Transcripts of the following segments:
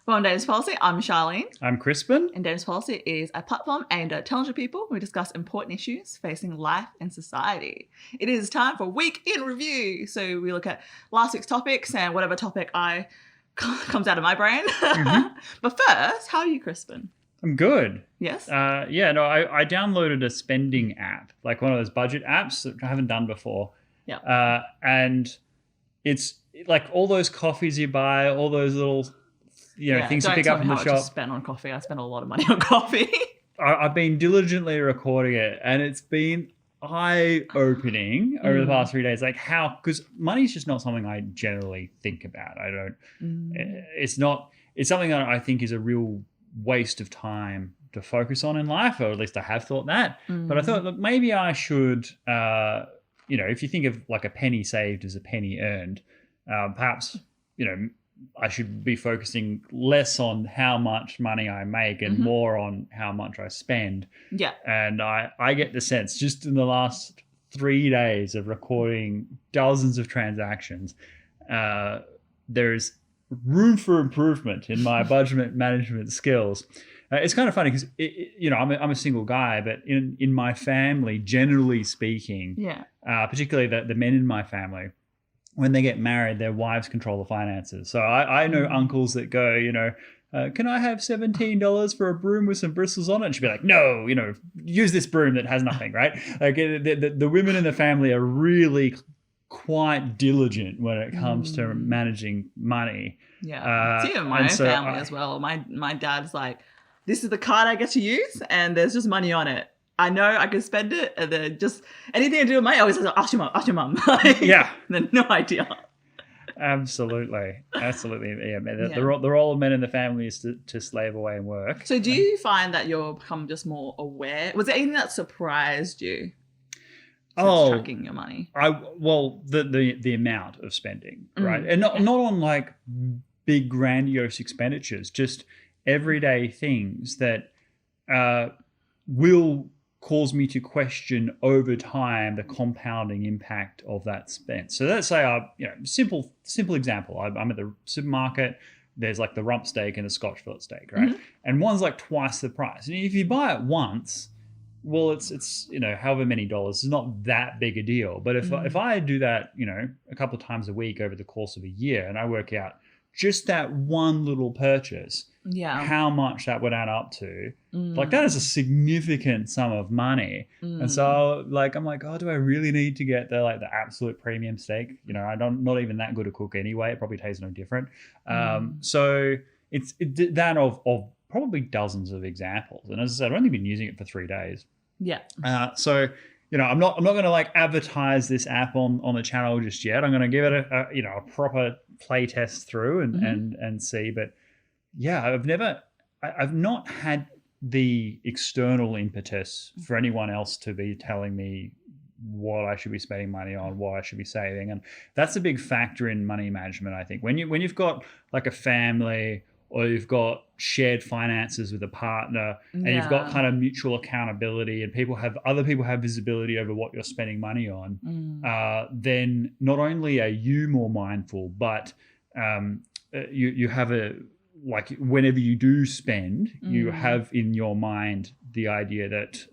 From Danish Policy, I'm Charlene. I'm Crispin. And Danish Policy is a platform aimed at talented people who discuss important issues facing life and society. It is time for Week in Review. So we look at last week's topics and whatever topic comes out of my brain. Mm-hmm. But first, how are you, Crispin? I'm good. Yes? I downloaded a spending app, like one of those budget apps that I haven't done before. Yeah. And it's like all those coffees you buy, all those little... things you pick up from the shop. I spent on coffee. I spent a lot of money on coffee. I've been diligently recording it, and it's been eye-opening over the past 3 days. Like how, because money's just not something I generally think about. I don't. It's not. It's something that I think is a real waste of time to focus on in life, or at least I have thought that. But I thought, look, maybe I should. If you think of like a penny saved as a penny earned, perhaps I should be focusing less on how much money I make and more on how much I spend. Yeah. And I get the sense just in the last 3 days of recording dozens of transactions, there's room for improvement in my budget management skills. It's kind of funny because, I'm a single guy, but in my family, generally speaking, particularly the men in my family, when they get married, their wives control the finances. So I know uncles that go, can I have $17 for a broom with some bristles on it? And she'd be like, no, use this broom that has nothing, right? Like the women in the family are really quite diligent when it comes to managing money. Yeah, it's even my own family as well. My dad's like, this is the card I get to use, and there's just money on it. I know I can spend it, and then just anything to do with money, I always ask your mum. Yeah. Then no idea. Absolutely. Yeah, the role of men in the family is to slave away and work. So do you find that you're become just more aware? Was there anything that surprised you since tracking your money? The amount of spending, right? And not on like big grandiose expenditures, just everyday things that will cause me to question over time the compounding impact of that spend. So let's say simple example. I'm at the supermarket. There's like the rump steak and the Scotch fillet steak, right? And one's like twice the price. And if you buy it once, well, it's however many dollars. It's not that big a deal. But if I do that, a couple of times a week over the course of a year, and I work out just that one little purchase, how much that would add up to, like that is a significant sum of money. And so I'm like, oh, do I really need to get the absolute premium steak? I'm not even that good a cook anyway. It probably tastes no different. So it's that of probably dozens of examples. And as I said, I've only been using it for 3 days. Yeah. So I'm not going to advertise this app on the channel just yet. I'm going to give it a proper play test through and see. But yeah, I've not had the external impetus for anyone else to be telling me what I should be spending money on, what I should be saving. And that's a big factor in money management, I think. When you've got like a family, or you've got shared finances with a partner, and you've got kind of mutual accountability, and other people have visibility over what you're spending money on, then not only are you more mindful, but you have whenever you do spend, you have in your mind the idea that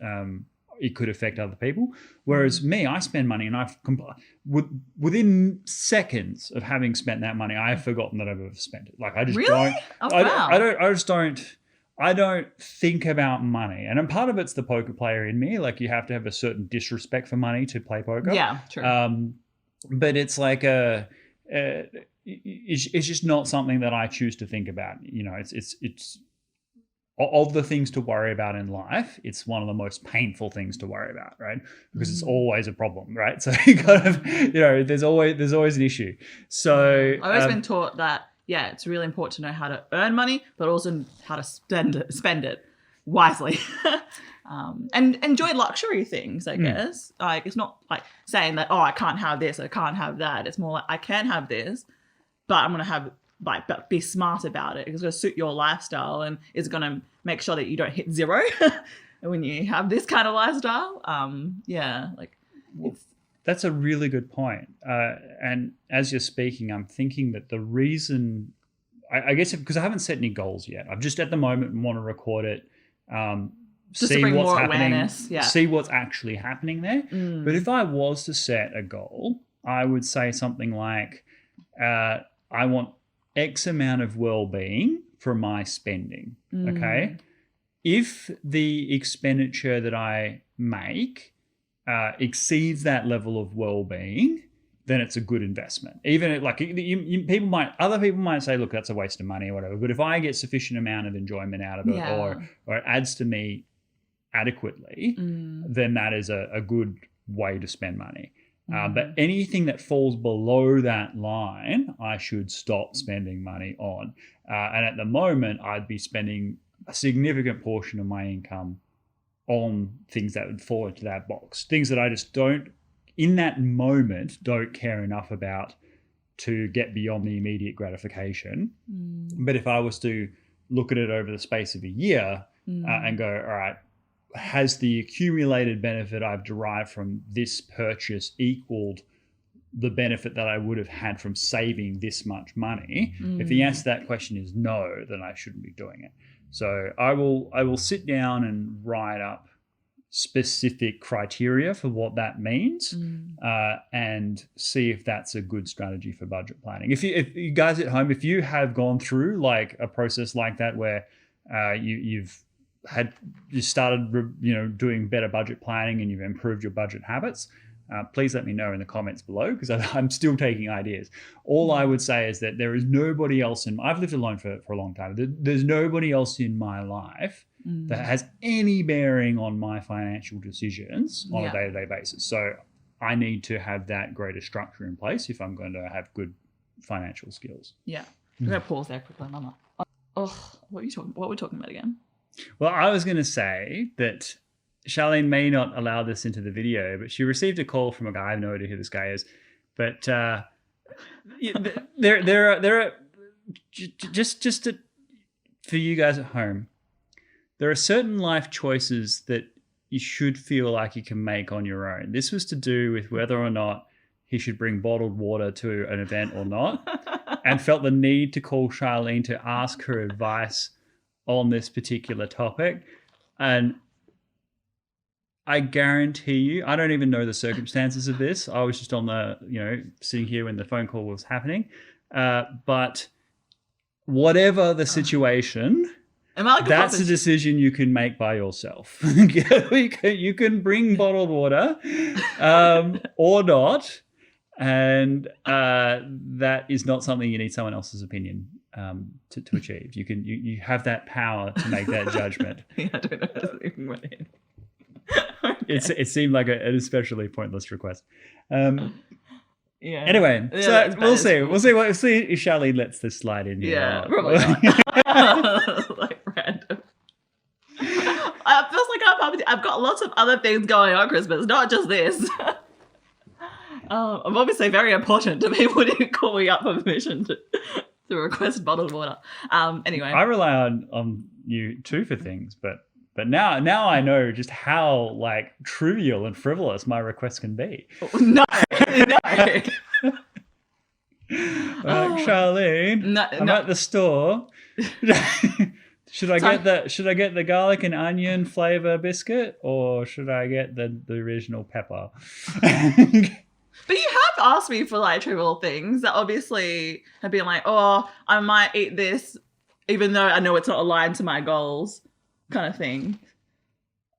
it could affect other people. Whereas me, I spend money, and within seconds of having spent that money, I have forgotten that I've ever spent it. Like I just don't. Oh, wow. I don't think about money, and part of it's the poker player in me. Like you have to have a certain disrespect for money to play poker. Yeah, true. But it's like it's just not something that I choose to think about. It's of the things to worry about in life, it's one of the most painful things to worry about, right? Because it's always a problem, right? So you kind of, there's always an issue. So I've always been taught that, it's really important to know how to earn money, but also how to spend it wisely. And enjoy luxury things, I guess. Like it's not like saying that, I can't have this, I can't have that. It's more like I can have this, but I'm gonna have but be smart about it. It's going to suit your lifestyle, and it's going to make sure that you don't hit zero when you have this kind of lifestyle. That's a really good point. And as you're speaking, I'm thinking that the reason I guess because I haven't set any goals yet. I've just at the moment want to record it, Just to see bring what's more happening, awareness. Yeah. see what's actually happening there. But if I was to set a goal, I would say something like, I want X amount of well-being from my spending. Okay. If the expenditure that I make exceeds that level of well-being, then it's a good investment. Even like other people might say, look, that's a waste of money or whatever. But if I get sufficient amount of enjoyment out of it, or it adds to me adequately, then that is a good way to spend money. But anything that falls below that line, I should stop spending money on. And at the moment, I'd be spending a significant portion of my income on things that would fall into that box. Things that I just don't, in that moment, don't care enough about to get beyond the immediate gratification. But if I was to look at it over the space of a year and go, all right, has the accumulated benefit I've derived from this purchase equaled the benefit that I would have had from saving this much money? If the answer to that question is no, then I shouldn't be doing it. So I will sit down and write up specific criteria for what that means, and see if that's a good strategy for budget planning. If you guys at home, if you have gone through like a process like that where you started doing better budget planning and you've improved your budget habits, please let me know in the comments below, because I'm still taking ideas. All I would say is that there is nobody else I've lived alone for a long time. There's nobody else in my life that has any bearing on my financial decisions on a day-to-day basis. So I need to have that greater structure in place if I'm going to have good financial skills. Yeah. I'm going to pause there quickly, Mama. Oh, what were we talking about again? Well, I was going to say that Charlene may not allow this into the video, but she received a call from a guy. I have no idea who this guy is, but there are for you guys at home, there are certain life choices that you should feel like you can make on your own. This was to do with whether or not he should bring bottled water to an event or not, and felt the need to call Charlene to ask her advice on this particular topic. And I guarantee you, I don't even know the circumstances of this. I was just on sitting here when the phone call was happening. But whatever the situation, that's a decision you can make by yourself. You can bring bottled water or not. And that is not something you need someone else's opinion to achieve. You have that power to make that judgment. Yeah, I don't know how this even went in. Okay. It seemed like an especially pointless request. Yeah. Anyway, so we'll see. We'll see if Charlene lets this slide in here. Yeah, probably not. Like random. I feels like I've got lots of other things going on Christmas, not just this. I'm obviously very important to people who call me up for permission to request bottled water. Anyway, I rely on you too for things, but now I know just how like trivial and frivolous my requests can be. No. Charlene, I'm at the store. Should I get the garlic and onion flavor biscuit, or should I get the original pepper? But you have asked me for like trivial things that obviously have been like, oh, I might eat this even though I know it's not aligned to my goals, kind of thing.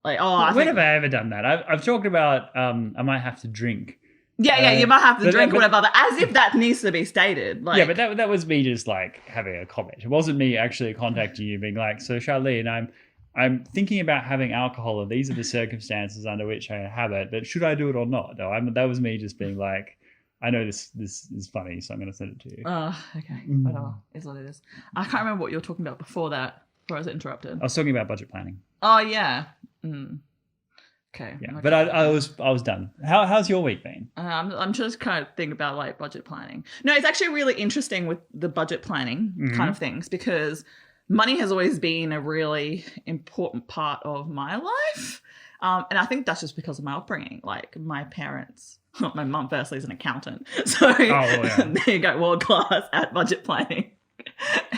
Like, when have I ever done that? I've talked about I might have to drink. Yeah, you might have to drink or whatever, but as if that needs to be stated. Like, yeah, but that was me just like having a comment. It wasn't me actually contacting you being like, so Charlene, I'm thinking about having alcohol and these are the circumstances under which I have it, but should I do it or not? No, that was me just being like, I know this is funny, so I'm going to send it to you. Oh, okay. Whatever. It's what it is. I can't remember what you were talking about before that, before I was interrupted. I was talking about budget planning. Oh, yeah. Okay. Yeah, but I was done. How's your week been? I'm just kind of thinking about like budget planning. No, it's actually really interesting with the budget planning kind of things, because money has always been a really important part of my life. And I think that's just because of my upbringing. Like my parents, my mum firstly is an accountant. So there you go, world class at budget planning.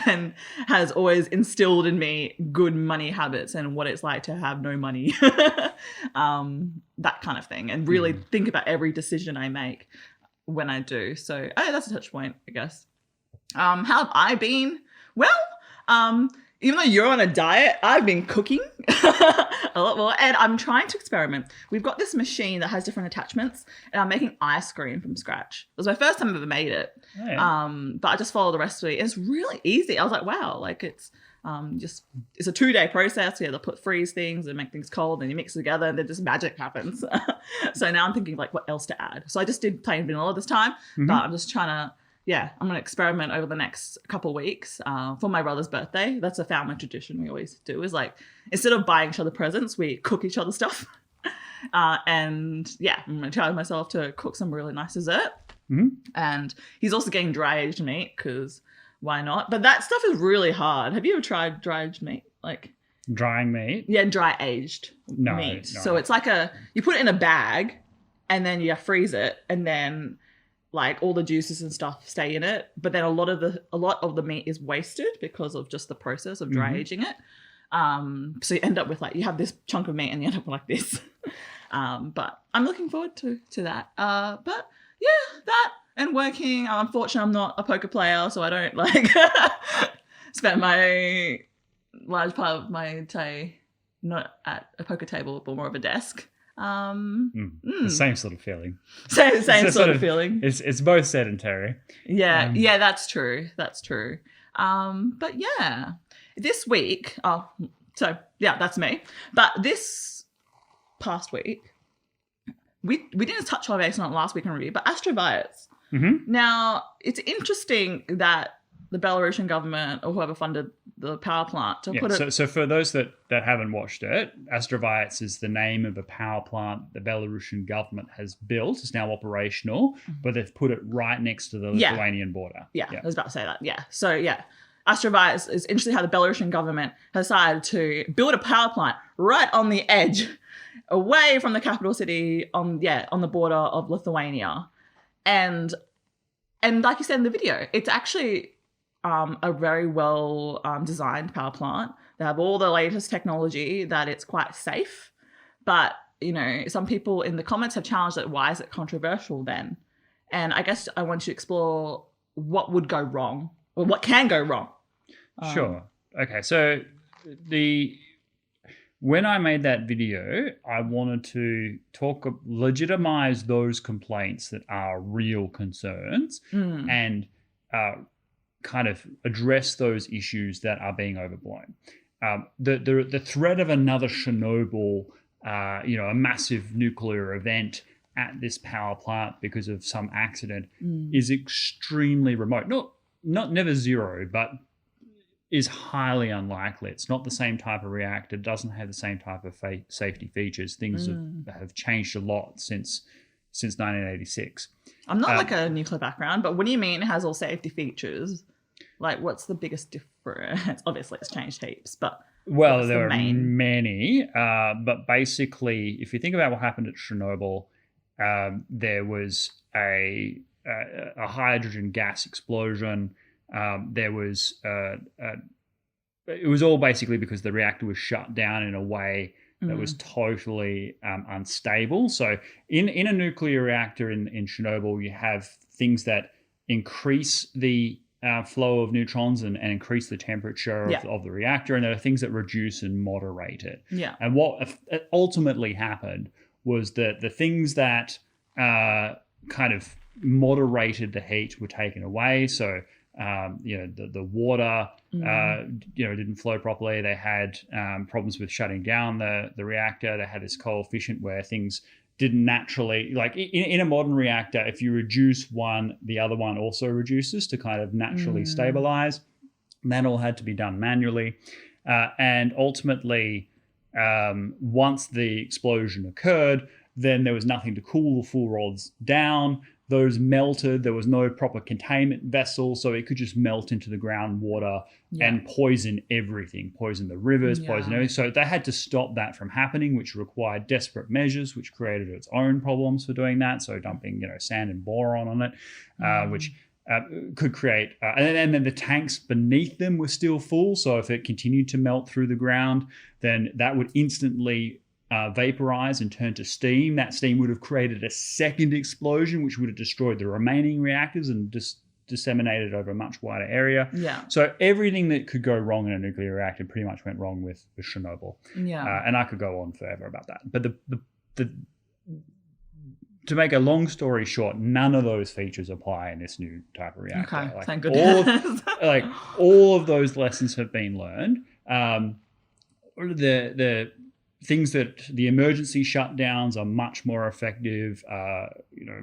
and has always instilled in me good money habits and what it's like to have no money, that kind of thing, and really think about every decision I make when I do. So that's a touch point, I guess. How have I been? Well, even though you're on a diet, I've been cooking a lot more, and I'm trying to experiment. We've got this machine that has different attachments, and I'm making ice cream from scratch. It was my first time I've ever made it. Oh, yeah. But I just follow the recipe. It's really easy. I was like, wow, like it's a 2-day process. You have to freeze things and make things cold, and you mix it together, and then just magic happens. So now I'm thinking like what else to add. So I just did plain vanilla this time, but I'm just trying to, I'm going to experiment over the next couple of weeks for my brother's birthday. That's a family tradition we always do, is like, instead of buying each other presents, we cook each other stuff. And I'm going to challenge myself to cook some really nice dessert. And he's also getting dry aged meat, because why not? But that stuff is really hard. Have you ever tried dry aged meat? Like drying meat? Yeah, dry aged meat. No. So it's like you put it in a bag and then you freeze it, and then like all the juices and stuff stay in it, but then a lot of the meat is wasted because of just the process of dry aging it. So you end up with like, you have this chunk of meat and you end up with like this. But I'm looking forward to that. But yeah, that and working. Unfortunately, I'm not a poker player, so I don't like spend my large part of my day not at a poker table, but more of a desk. The same sort of feeling. Same sort of feeling. It's both sedentary. Yeah, that's true. That's true. But yeah, this week. That's me. But this past week, we didn't touch on base on it last week in review, but Astravyets. Now, it's interesting that the Belarusian government or whoever funded the power plant to put it... So for those that haven't watched it, Astravyets is the name of a power plant the Belarusian government has built. It's now operational, but they've put it right next to the Lithuanian border. Yeah, I was about to say that. Yeah. So, Astravyets is interesting how the Belarusian government has decided to build a power plant right on the edge, away from the capital city, on the border of Lithuania. And like you said in the video, it's actually a very well designed power plant. They have all the latest technology, that it's quite safe. But, some people in the comments have challenged that. Why is it controversial then? And I guess I want to explore what would go wrong, or what can go wrong. Sure. Okay. So when I made that video, I wanted to legitimize those complaints that are real concerns and kind of address those issues that are being overblown. The threat of another Chernobyl, a massive nuclear event at this power plant because of some accident is extremely remote. Not never zero, but is highly unlikely. It's not the same type of reactor, doesn't have the same type of safety features. Things have changed a lot since 1986. I'm not like a nuclear background, but what do you mean it has all safety features? Like, what's the biggest difference? Obviously, it's changed heaps, but there are many. But basically, if you think about what happened at Chernobyl, there was a hydrogen gas explosion. There was it was all basically because the reactor was shut down in a way that was totally unstable. So in a nuclear reactor in Chernobyl, you have things that increase the flow of neutrons and increase the temperature of the reactor, and there are things that reduce and moderate it. Yeah. And what ultimately happened was that the things that kind of moderated the heat were taken away. So the water, didn't flow properly. They had problems with shutting down the reactor. They had this coefficient where things didn't naturally, like in a modern reactor, if you reduce one, the other one also reduces to kind of naturally stabilize. And that all had to be done manually. And ultimately, once the explosion occurred, then there was nothing to cool the fuel rods down. Those melted. There was no proper containment vessel, so it could just melt into the groundwater and poison everything, poison the rivers, poison everything. So they had to stop that from happening, which required desperate measures, which created its own problems for doing that. So dumping, sand and boron on it, which could create, and then the tanks beneath them were still full. So if it continued to melt through the ground, then that would instantly vaporize and turn to steam. That steam would have created a second explosion, which would have destroyed the remaining reactors and just disseminated over a much wider area. Yeah. So everything that could go wrong in a nuclear reactor pretty much went wrong with Chernobyl. Yeah. And I could go on forever about that. But the to make a long story short, none of those features apply in this new type of reactor. Okay, thank goodness. All of those lessons have been learned. The things that the emergency shutdowns are much more effective,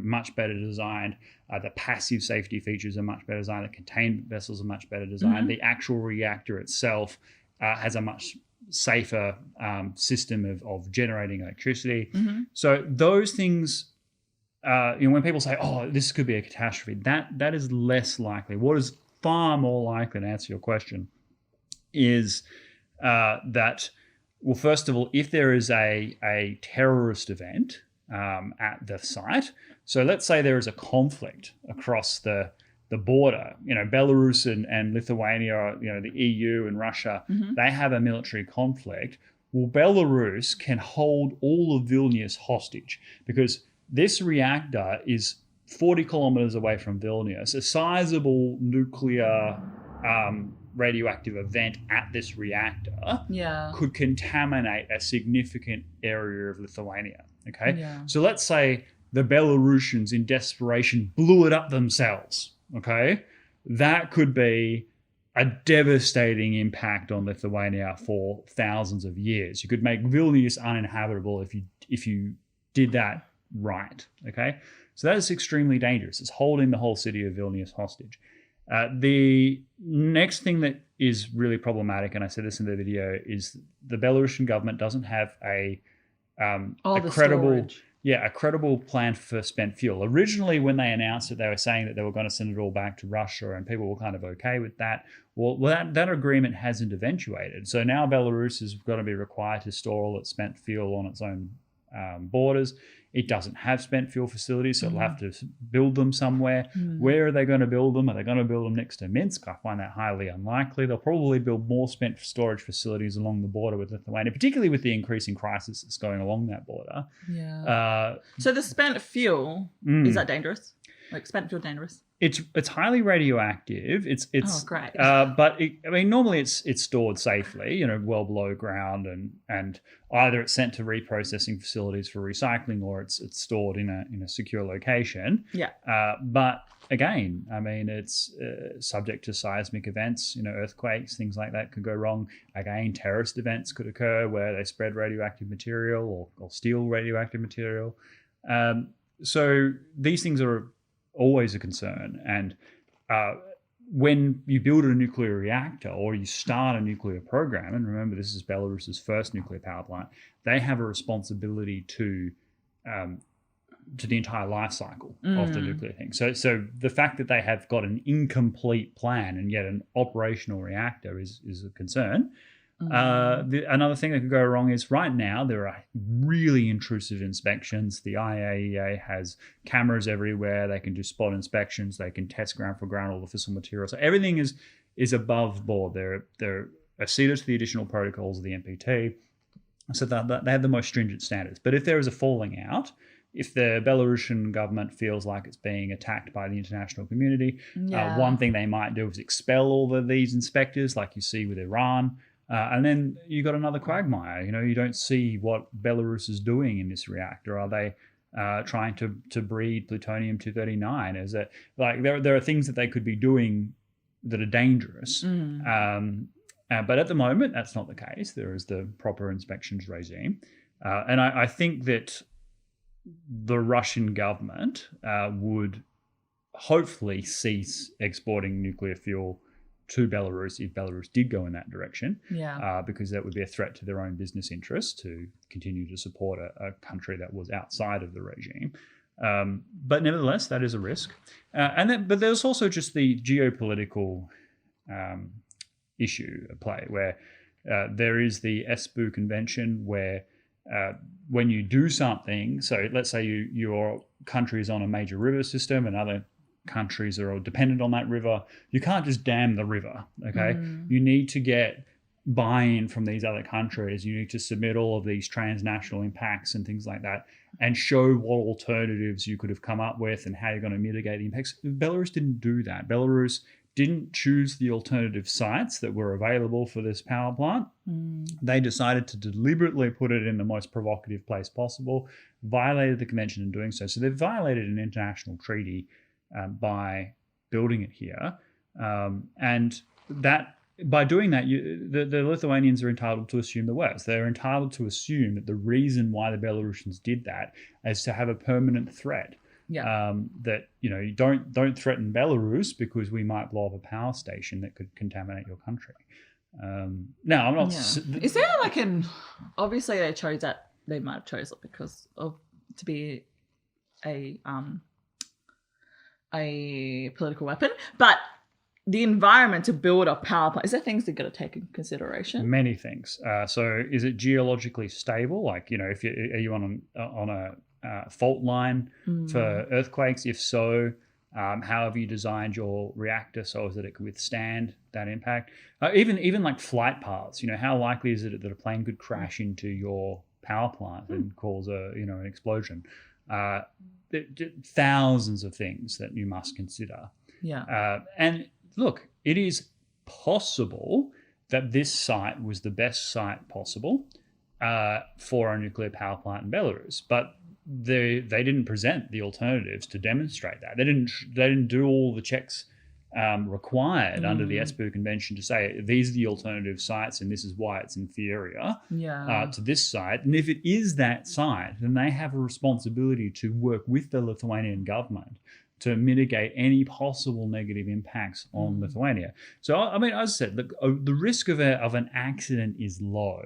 much better designed. The passive safety features are much better designed. The containment vessels are much better designed. Mm-hmm. The actual reactor itself has a much safer system of generating electricity. Mm-hmm. So those things, when people say, "Oh, this could be a catastrophe," that is less likely. What is far more likely, to answer your question, is that. Well, first of all, if there is a terrorist event at the site, so let's say there is a conflict across the border, Belarus and Lithuania, the EU and Russia, mm-hmm. they have a military conflict. Well, Belarus can hold all of Vilnius hostage because this reactor is 40 kilometers away from Vilnius, a sizable nuclear radioactive event at this reactor could contaminate a significant area of Lithuania. Okay, so let's say the Belarusians in desperation blew it up themselves. Okay, that could be a devastating impact on Lithuania for thousands of years. You could make Vilnius uninhabitable if you did that right. Okay, so that is extremely dangerous. It's holding the whole city of Vilnius hostage. The next thing that is really problematic, and I said this in the video, is the Belarusian government doesn't have a credible plan for spent fuel. Originally, when they announced it, they were saying that they were going to send it all back to Russia, and people were kind of okay with that. Well, that agreement hasn't eventuated. So now Belarus is going to be required to store all its spent fuel on its own borders. It doesn't have spent fuel facilities, so it'll have to build them somewhere. Where are they going to build them? Are they going to build them next to Minsk? I find that highly unlikely. They'll probably build more spent storage facilities along the border with Lithuania, particularly with the increasing crisis that's going along that border. Yeah. So the spent fuel, is that dangerous? Like spent fuel dangerous? It's highly radioactive. It's great. But normally it's stored safely, well below ground, and either it's sent to reprocessing facilities for recycling, or it's stored in a secure location. Yeah. But again, it's subject to seismic events, earthquakes, things like that could go wrong. Again, terrorist events could occur where they spread radioactive material or steal radioactive material. So these things are always a concern. And when you build a nuclear reactor or you start a nuclear program, and remember this is Belarus's first nuclear power plant, they have a responsibility to the entire life cycle of the nuclear thing. So the fact that they have got an incomplete plan and yet an operational reactor is a concern. Another thing that could go wrong is right now there are really intrusive inspections. The IAEA has cameras everywhere. They can do spot inspections. They can test ground for ground all the fissile material. So everything is above board. They're acceded to the additional protocols of the NPT. So they have the most stringent standards. But if there is a falling out, if the Belarusian government feels like it's being attacked by the international community, one thing they might do is expel all of these inspectors, like you see with Iran. And then you got another quagmire. You don't see what Belarus is doing in this reactor. Are they trying to breed plutonium-239? Is it there are things that they could be doing that are dangerous. But at the moment, that's not the case. There is the proper inspections regime, and I think that the Russian government would hopefully cease exporting nuclear fuel to Belarus if Belarus did go in that direction, because that would be a threat to their own business interests to continue to support a country that was outside of the regime. But nevertheless, that is a risk. But there's also just the geopolitical issue at play, where there is the Espoo Convention, where when you do something, so let's say your country is on a major river system and other countries are all dependent on that river. You can't just dam the river, okay? You need to get buy-in from these other countries. You need to submit all of these transnational impacts and things like that and show what alternatives you could have come up with and how you're going to mitigate the impacts. Belarus didn't do that. Belarus didn't choose the alternative sites that were available for this power plant. They decided to deliberately put it in the most provocative place possible, violated the convention in doing so. So they've violated an international treaty by building it here. And that by doing that, the Lithuanians are entitled to assume the worst. They're entitled to assume that the reason why the Belarusians did that is to have a permanent threat. That you don't threaten Belarus because we might blow up a power station that could contaminate your country. Now I'm not. Is there like obviously they chose that, they might have chosen it because of to be a political weapon, but the environment to build a power plant, is there things they've got to take into consideration? Many things. So is it geologically stable? Like, if are you on a fault line for earthquakes? If so, how have you designed your reactor so that it can withstand that impact? Even like flight paths, how likely is it that a plane could crash into your power plant and cause an explosion? Thousands of things that you must consider. And look, it is possible that this site was the best site possible for a nuclear power plant in Belarus, but they didn't present the alternatives to demonstrate that. They didn't do all the checks required under the Espoo Convention to say these are the alternative sites and this is why it's inferior to this site. And if it is that site, then they have a responsibility to work with the Lithuanian government to mitigate any possible negative impacts on Lithuania. So, I mean, as I said, the risk of an accident is low.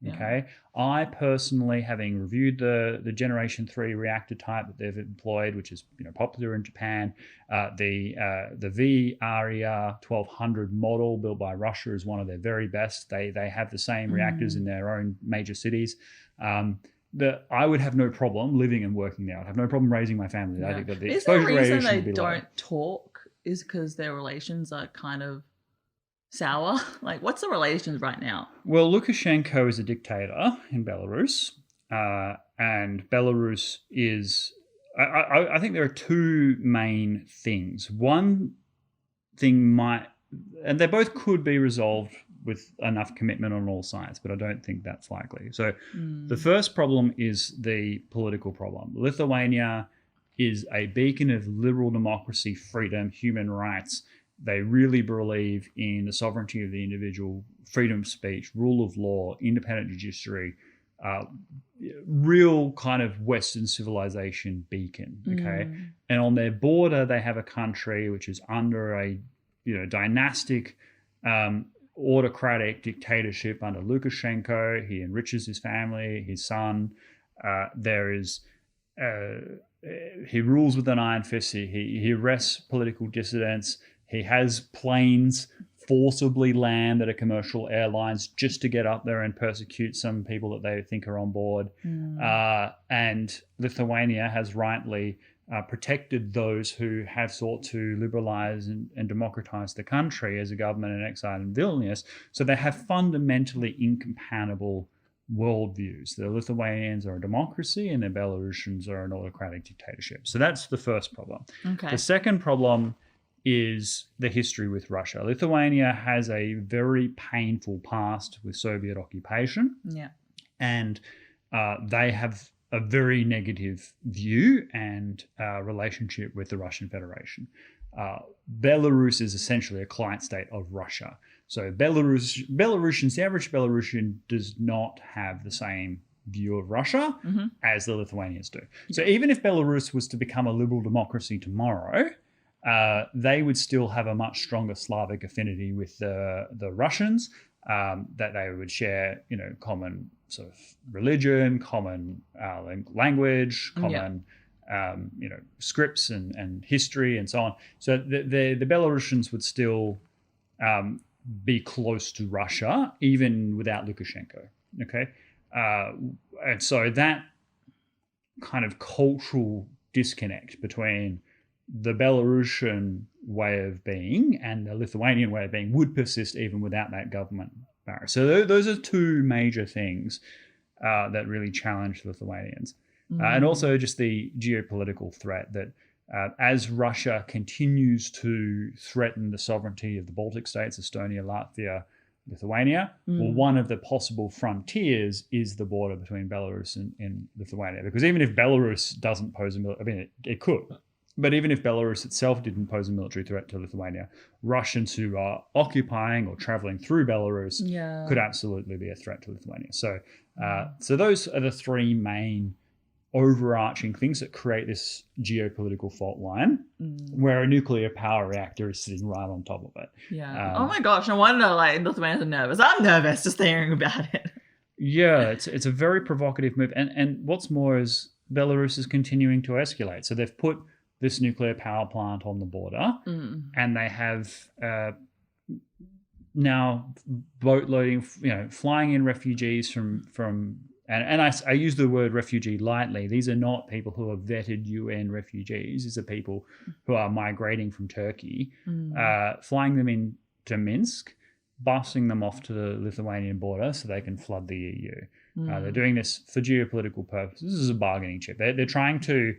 Okay, I personally, having reviewed the Generation 3 reactor type that they've employed, which is popular in Japan, the VRER 1200 model built by Russia is one of their very best. They have the same reactors in their own major cities. I would have no problem living and working there. I'd have no problem raising my family. I think that the exposure radiation would be low. Is the reason they don't talk is because their relations are kind of sour? Like, what's the relations right now? Well, Lukashenko is a dictator in Belarus, and Belarus is... I think there are two main things. One thing and they both could be resolved with enough commitment on all sides, but I don't think that's likely. So the first problem is the political problem. Lithuania is a beacon of liberal democracy, freedom, human rights. They really believe in the sovereignty of the individual, freedom of speech, rule of law, independent judiciary, real kind of Western civilization beacon, okay? And on their border, they have a country which is under a dynastic autocratic dictatorship under Lukashenko. He enriches his family, his son. He rules with an iron fist. He arrests political dissidents. He has planes forcibly land at a commercial airlines just to get up there and persecute some people that they think are on board. And Lithuania has rightly protected those who have sought to liberalize and democratize the country as a government in exile in Vilnius. So they have fundamentally incompatible worldviews. The Lithuanians are a democracy and the Belarusians are an autocratic dictatorship. So that's the first problem. Okay. The second problem is the history with Russia. Lithuania has a very painful past with Soviet occupation. And they have a very negative view and relationship with the Russian Federation. Belarus is essentially a client state of Russia. So Belarusians, the average Belarusian does not have the same view of Russia as the Lithuanians do. So even if Belarus was to become a liberal democracy tomorrow, they would still have a much stronger Slavic affinity with the Russians, that they would share, common sort of religion, common language, common, scripts and history and so on. So the Belarusians would still be close to Russia, even without Lukashenko. Okay, and so that kind of cultural disconnect between the Belarusian way of being and the Lithuanian way of being would persist even without that government barrier. So those are two major things that really challenge the Lithuanians. And also just the geopolitical threat that as Russia continues to threaten the sovereignty of the Baltic states, Estonia, Latvia, Lithuania, well, one of the possible frontiers is the border between Belarus and Lithuania. Because even if Belarus doesn't pose a military, I mean, it could, but even if Belarus itself didn't pose a military threat to Lithuania, Russians who are occupying or traveling through Belarus could absolutely be a threat to Lithuania. So, so those are the three main overarching things that create this geopolitical fault line where a nuclear power reactor is sitting right on top of it. Oh my gosh, no wonder like Lithuanians are nervous. I'm nervous just hearing about it. Yeah, it's a very provocative move. And what's more is Belarus is continuing to escalate. So they've put this nuclear power plant on the border and they have now boat loading, flying in refugees from and I use the word refugee lightly. These are not people who are vetted UN refugees. These are people who are migrating from Turkey, flying them into Minsk, busing them off to the Lithuanian border so they can flood the EU. They're doing this for geopolitical purposes. This is a bargaining chip. They're trying to...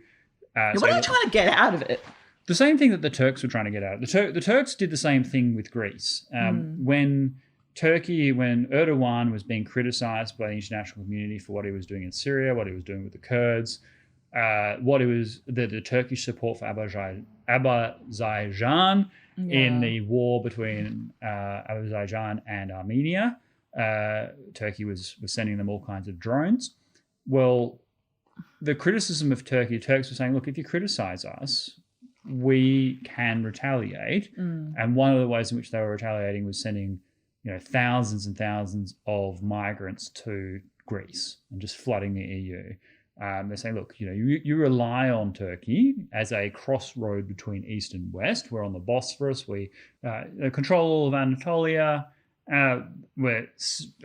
what are they trying to get out of it? The same thing that the Turks were trying to get out of it. The Turks did the same thing with Greece. When Erdogan was being criticized by the international community for what he was doing in Syria, what he was doing with the Kurds, the Turkish support for Azerbaijan in the war between Azerbaijan and Armenia. Turkey was sending them all kinds of drones. Well, the criticism of Turkey, the Turks were saying, look, if you criticize us, we can retaliate. And one of the ways in which they were retaliating was sending thousands and thousands of migrants to Greece and just flooding the EU. They're saying, look, you rely on Turkey as a crossroad between East and West. We're on the Bosphorus. We control all of Anatolia. We're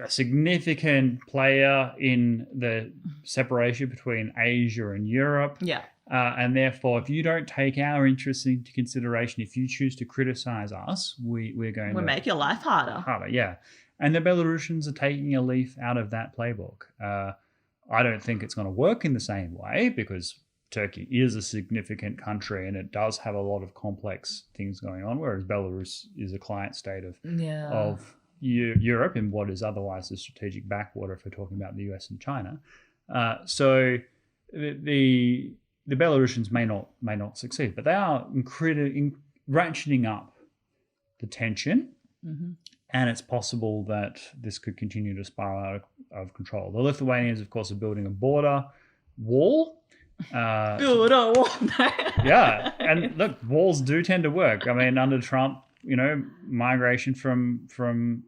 a significant player in the separation between Asia and Europe. And therefore, if you don't take our interests into consideration, if you choose to criticize us, we're going to make your life harder. Yeah. And the Belarusians are taking a leaf out of that playbook. I don't think it's going to work in the same way because Turkey is a significant country and it does have a lot of complex things going on, whereas Belarus is a client state of Europe in what is otherwise a strategic backwater if we're talking about the US and China. So the Belarusians may not succeed, but they are ratcheting up the tension, and it's possible that this could continue to spiral out of control. The Lithuanians, of course, are building a border wall. Build a wall. Yeah, and look, walls do tend to work. I mean, under Trump, migration from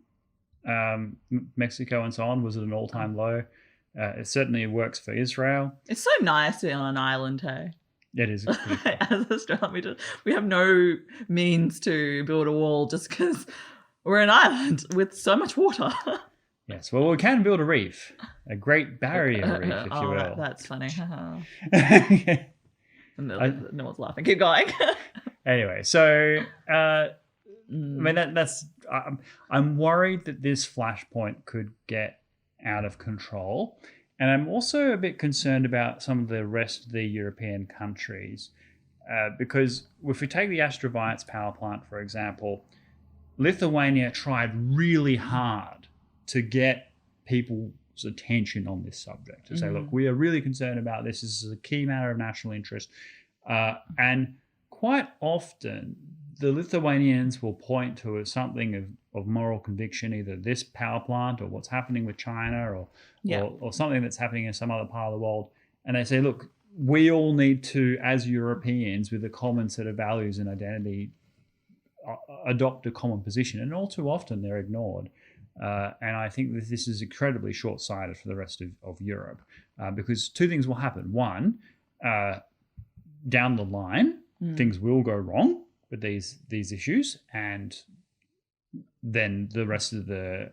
Mexico and so on was at an all-time low. It certainly works for Israel. It's so nice to be on an island, hey? It is. As Australians, we have no means to build a wall just because we're an island with so much water. Yes, well, we can build a reef, a Great Barrier Reef, if you will. That's funny. No I- one's laughing. Keep going. Anyway, so I mean that's. I'm worried that this flashpoint could get out of control, and I'm also a bit concerned about some of the rest of the European countries, because if we take the Astravyets power plant for example, Lithuania tried really hard to get people's attention on this subject, to say, look, we are really concerned about this. This is a key matter of national interest. And quite often, the Lithuanians will point to something of moral conviction, either this power plant or what's happening with China or something that's happening in some other part of the world. And they say, look, we all need to, as Europeans with a common set of values and identity, adopt a common position. And all too often, they're ignored. And I think that this is incredibly short-sighted for the rest of Europe, because two things will happen. One, down the line, things will go wrong with these issues, and then the rest of the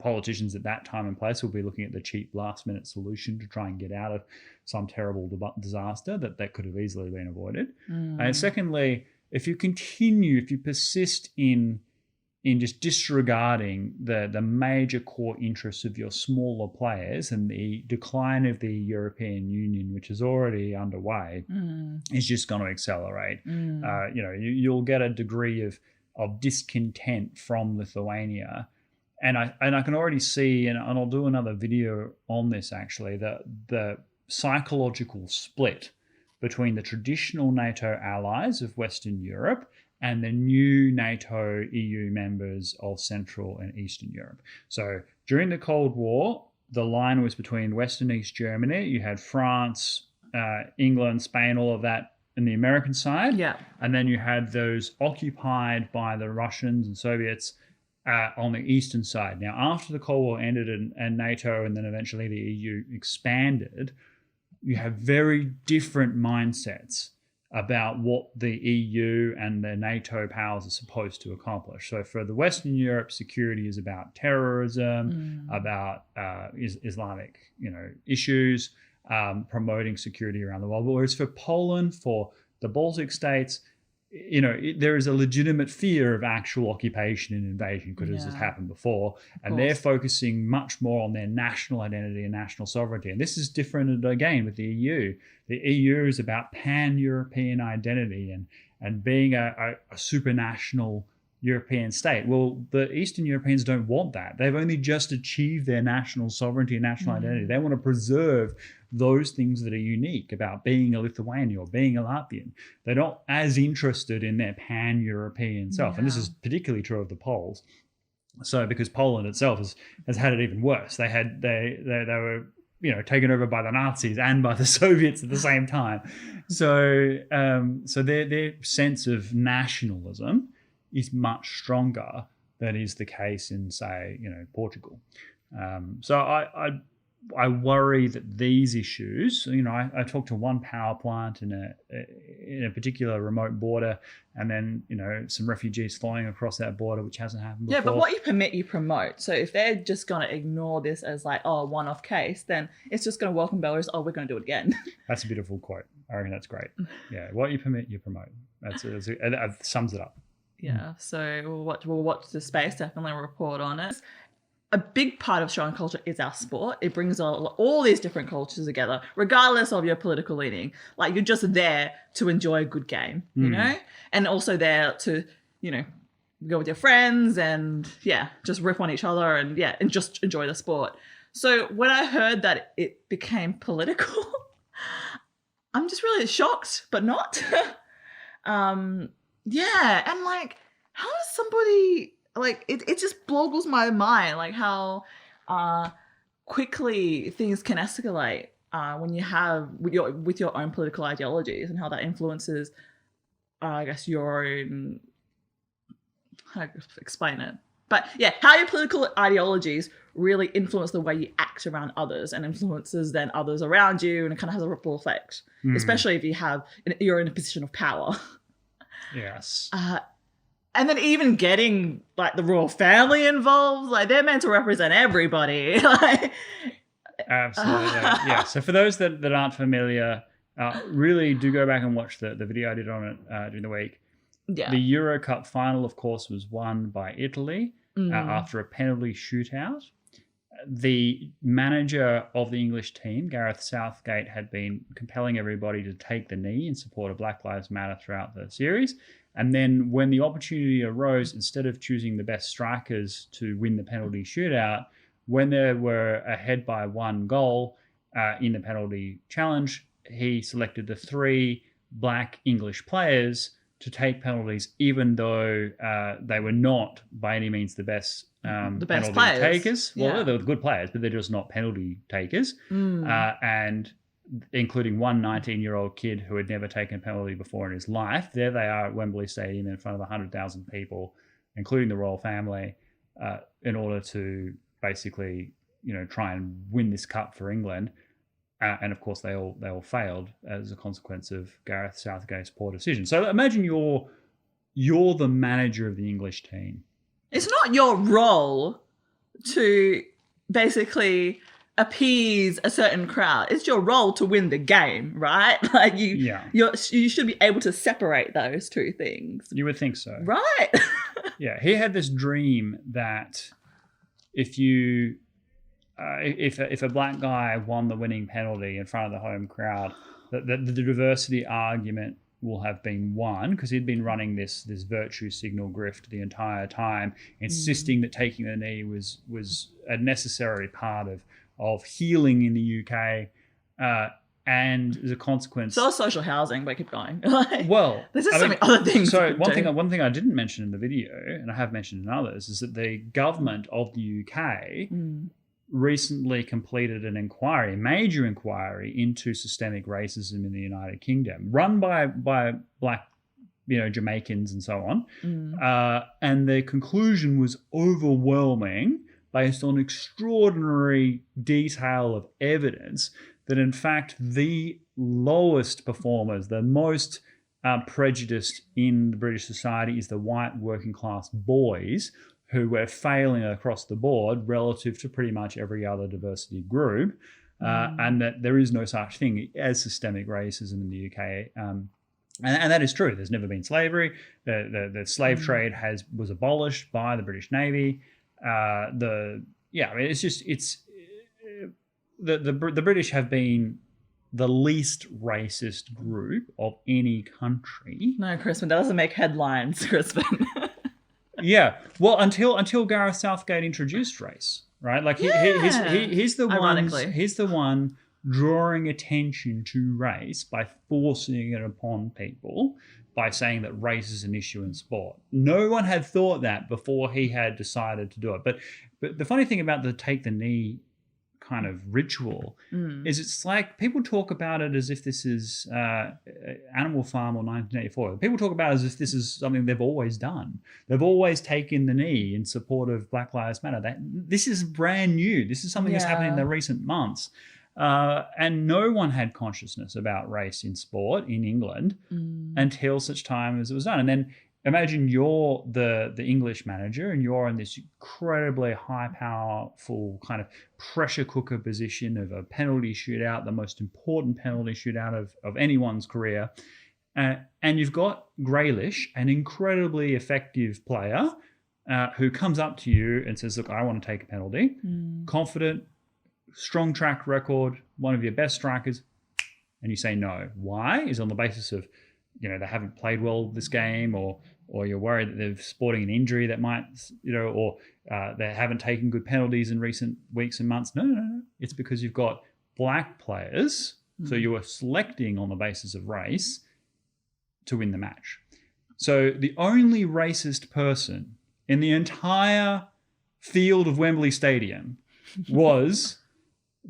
politicians at that time and place will be looking at the cheap last-minute solution to try and get out of some terrible disaster that could have easily been avoided. And secondly, if you persist in just disregarding the major core interests of your smaller players and the decline of the European Union, which is already underway, is just going to accelerate. You'll get a degree of discontent from Lithuania. And I can already see, and I'll do another video on this actually, the psychological split between the traditional NATO allies of Western Europe and the new NATO EU members of Central and Eastern Europe. So during the Cold War, the line was between West and East Germany. You had France, England, Spain, all of that in the American side. Yeah. And then you had those occupied by the Russians and Soviets on the eastern side. Now, after the Cold War ended and NATO and then eventually the EU expanded, you have very different mindsets about what the EU and the NATO powers are supposed to accomplish. So for the Western Europe, security is about terrorism, about Islamic, issues, promoting security around the world. Whereas for Poland, for the Baltic states, there is a legitimate fear of actual occupation and invasion because this has happened before. And they're focusing much more on their national identity and national sovereignty. And this is different again with the EU. The EU is about pan-European identity and being a supranational European state. Well, the Eastern Europeans don't want that. They've only just achieved their national sovereignty and national identity. They want to preserve those things that are unique about being a Lithuanian or being a Latvian. They're not as interested in their pan-European self. And this is particularly true of the Poles. So because Poland itself has had it even worse. They were taken over by the Nazis and by the Soviets at the same time. So their sense of nationalism is much stronger than is the case in, say, Portugal. So I worry that these issues, I talked to one power plant in a particular remote border, and then, some refugees flying across that border, which hasn't happened before. Yeah, but what you permit, you promote. So if they're just going to ignore this as like, a one-off case, then it's just going to welcome Belarus, we're going to do it again. That's a beautiful quote. I reckon that's great. Yeah, what you permit, you promote. That sums it up. Yeah, so we'll watch the space, definitely report on it. A big part of Australian culture is our sport. It brings all these different cultures together, regardless of your political leaning. Like, you're just there to enjoy a good game, and also there to, go with your friends and, just rip on each other and just enjoy the sport. So when I heard that it became political, I'm just really shocked, but not. Yeah, and like, how does somebody, like, it just boggles my mind, like how quickly things can escalate when you have with your own political ideologies, and how that influences, I guess, your own, how to explain it. But yeah, how your political ideologies really influence the way you act around others, and influences then others around you, and it kind of has a ripple effect, especially if you're in a position of power. Yes. And then even getting like the royal family involved, like they're meant to represent everybody. Absolutely. Yeah. So for those that aren't familiar, really do go back and watch the video I did on it during the week. Yeah. The Eurocup final, of course, was won by Italy after a penalty shootout. The manager of the English team, Gareth Southgate, had been compelling everybody to take the knee in support of Black Lives Matter throughout the series. And then when the opportunity arose, instead of choosing the best strikers to win the penalty shootout, when they were ahead by 1 goal in the penalty challenge, he selected the 3 black English players to take penalties, even though they were not by any means the best penalty players. Takers. Well, they were good players, but they're just not penalty takers. And including one 19-year-old kid who had never taken a penalty before in his life. There they are at Wembley Stadium in front of 100,000 people, including the royal family, in order to basically, try and win this cup for England. And of course, they all failed as a consequence of Gareth Southgate's poor decision. So imagine you're the manager of the English team, It's not your role to basically appease a certain crowd. It's your role to win the game, right? Like you should be able to separate those two things. You would think so. Right. Yeah, he had this dream that if you if a black guy won the winning penalty in front of the home crowd, that the diversity argument will have been won, because he'd been running this virtue signal grift the entire time, insisting that taking the knee was a necessary part of healing in the UK, and as a consequence. So social housing, but keep going. Well, there's just so many other things. So one thing I didn't mention in the video, and I have mentioned in others, is that the government of the UK recently completed an inquiry, major inquiry, into systemic racism in the United Kingdom, run by black, Jamaicans and so on. And the conclusion was overwhelming, based on extraordinary detail of evidence, that in fact the lowest performers, the most prejudiced in the British society, is the white working class boys, who were failing across the board relative to pretty much every other diversity group, and that there is no such thing as systemic racism in the UK. And that is true. There's never been slavery. The slave trade was abolished by the British Navy. The British have been the least racist group of any country. No, Crispin, that doesn't make headlines, Crispin. Yeah, well, until Gareth Southgate introduced race, right? Like he's the one drawing attention to race by forcing it upon people, by saying that race is an issue in sport. No one had thought that before he had decided to do it. But the funny thing about the take the knee kind of ritual is it's like people talk about it as if this is Animal Farm or 1984. People talk about it as if this is something they've always done. They've always taken the knee in support of Black Lives Matter. This is brand new. This is something that's happened in the recent months. And no one had consciousness about race in sport in England until such time as it was done. And then imagine you're the English manager, and you're in this incredibly high powerful kind of pressure cooker position of a penalty shootout, the most important penalty shootout of anyone's career. And you've got Grealish, an incredibly effective player, who comes up to you and says, look, I want to take a penalty. Confident, strong track record, one of your best strikers. And you say no. Why? Is on the basis of, they haven't played well this game, or you're worried that they're sporting an injury that might, or they haven't taken good penalties in recent weeks and months. No. It's because you've got black players, so you are selecting on the basis of race to win the match. So the only racist person in the entire field of Wembley Stadium was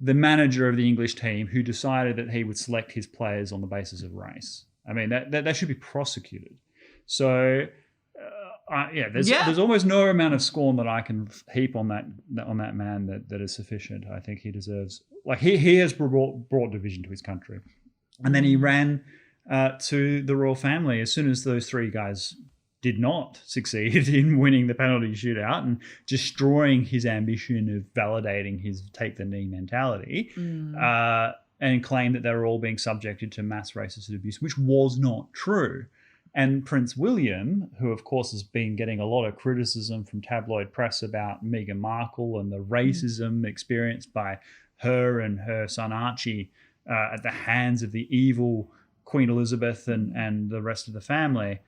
the manager of the English team, who decided that he would select his players on the basis of race. I mean, that should be prosecuted. So, there's almost no amount of scorn that I can heap on that man that is sufficient. I think he deserves, he has brought division to his country, and then he ran to the royal family as soon as those three guys did not succeed in winning the penalty shootout and destroying his ambition of validating his take the knee mentality. And claimed that they were all being subjected to mass racist abuse, which was not true. And Prince William, who of course has been getting a lot of criticism from tabloid press about Meghan Markle and the racism experienced by her and her son Archie at the hands of the evil Queen Elizabeth and the rest of the family,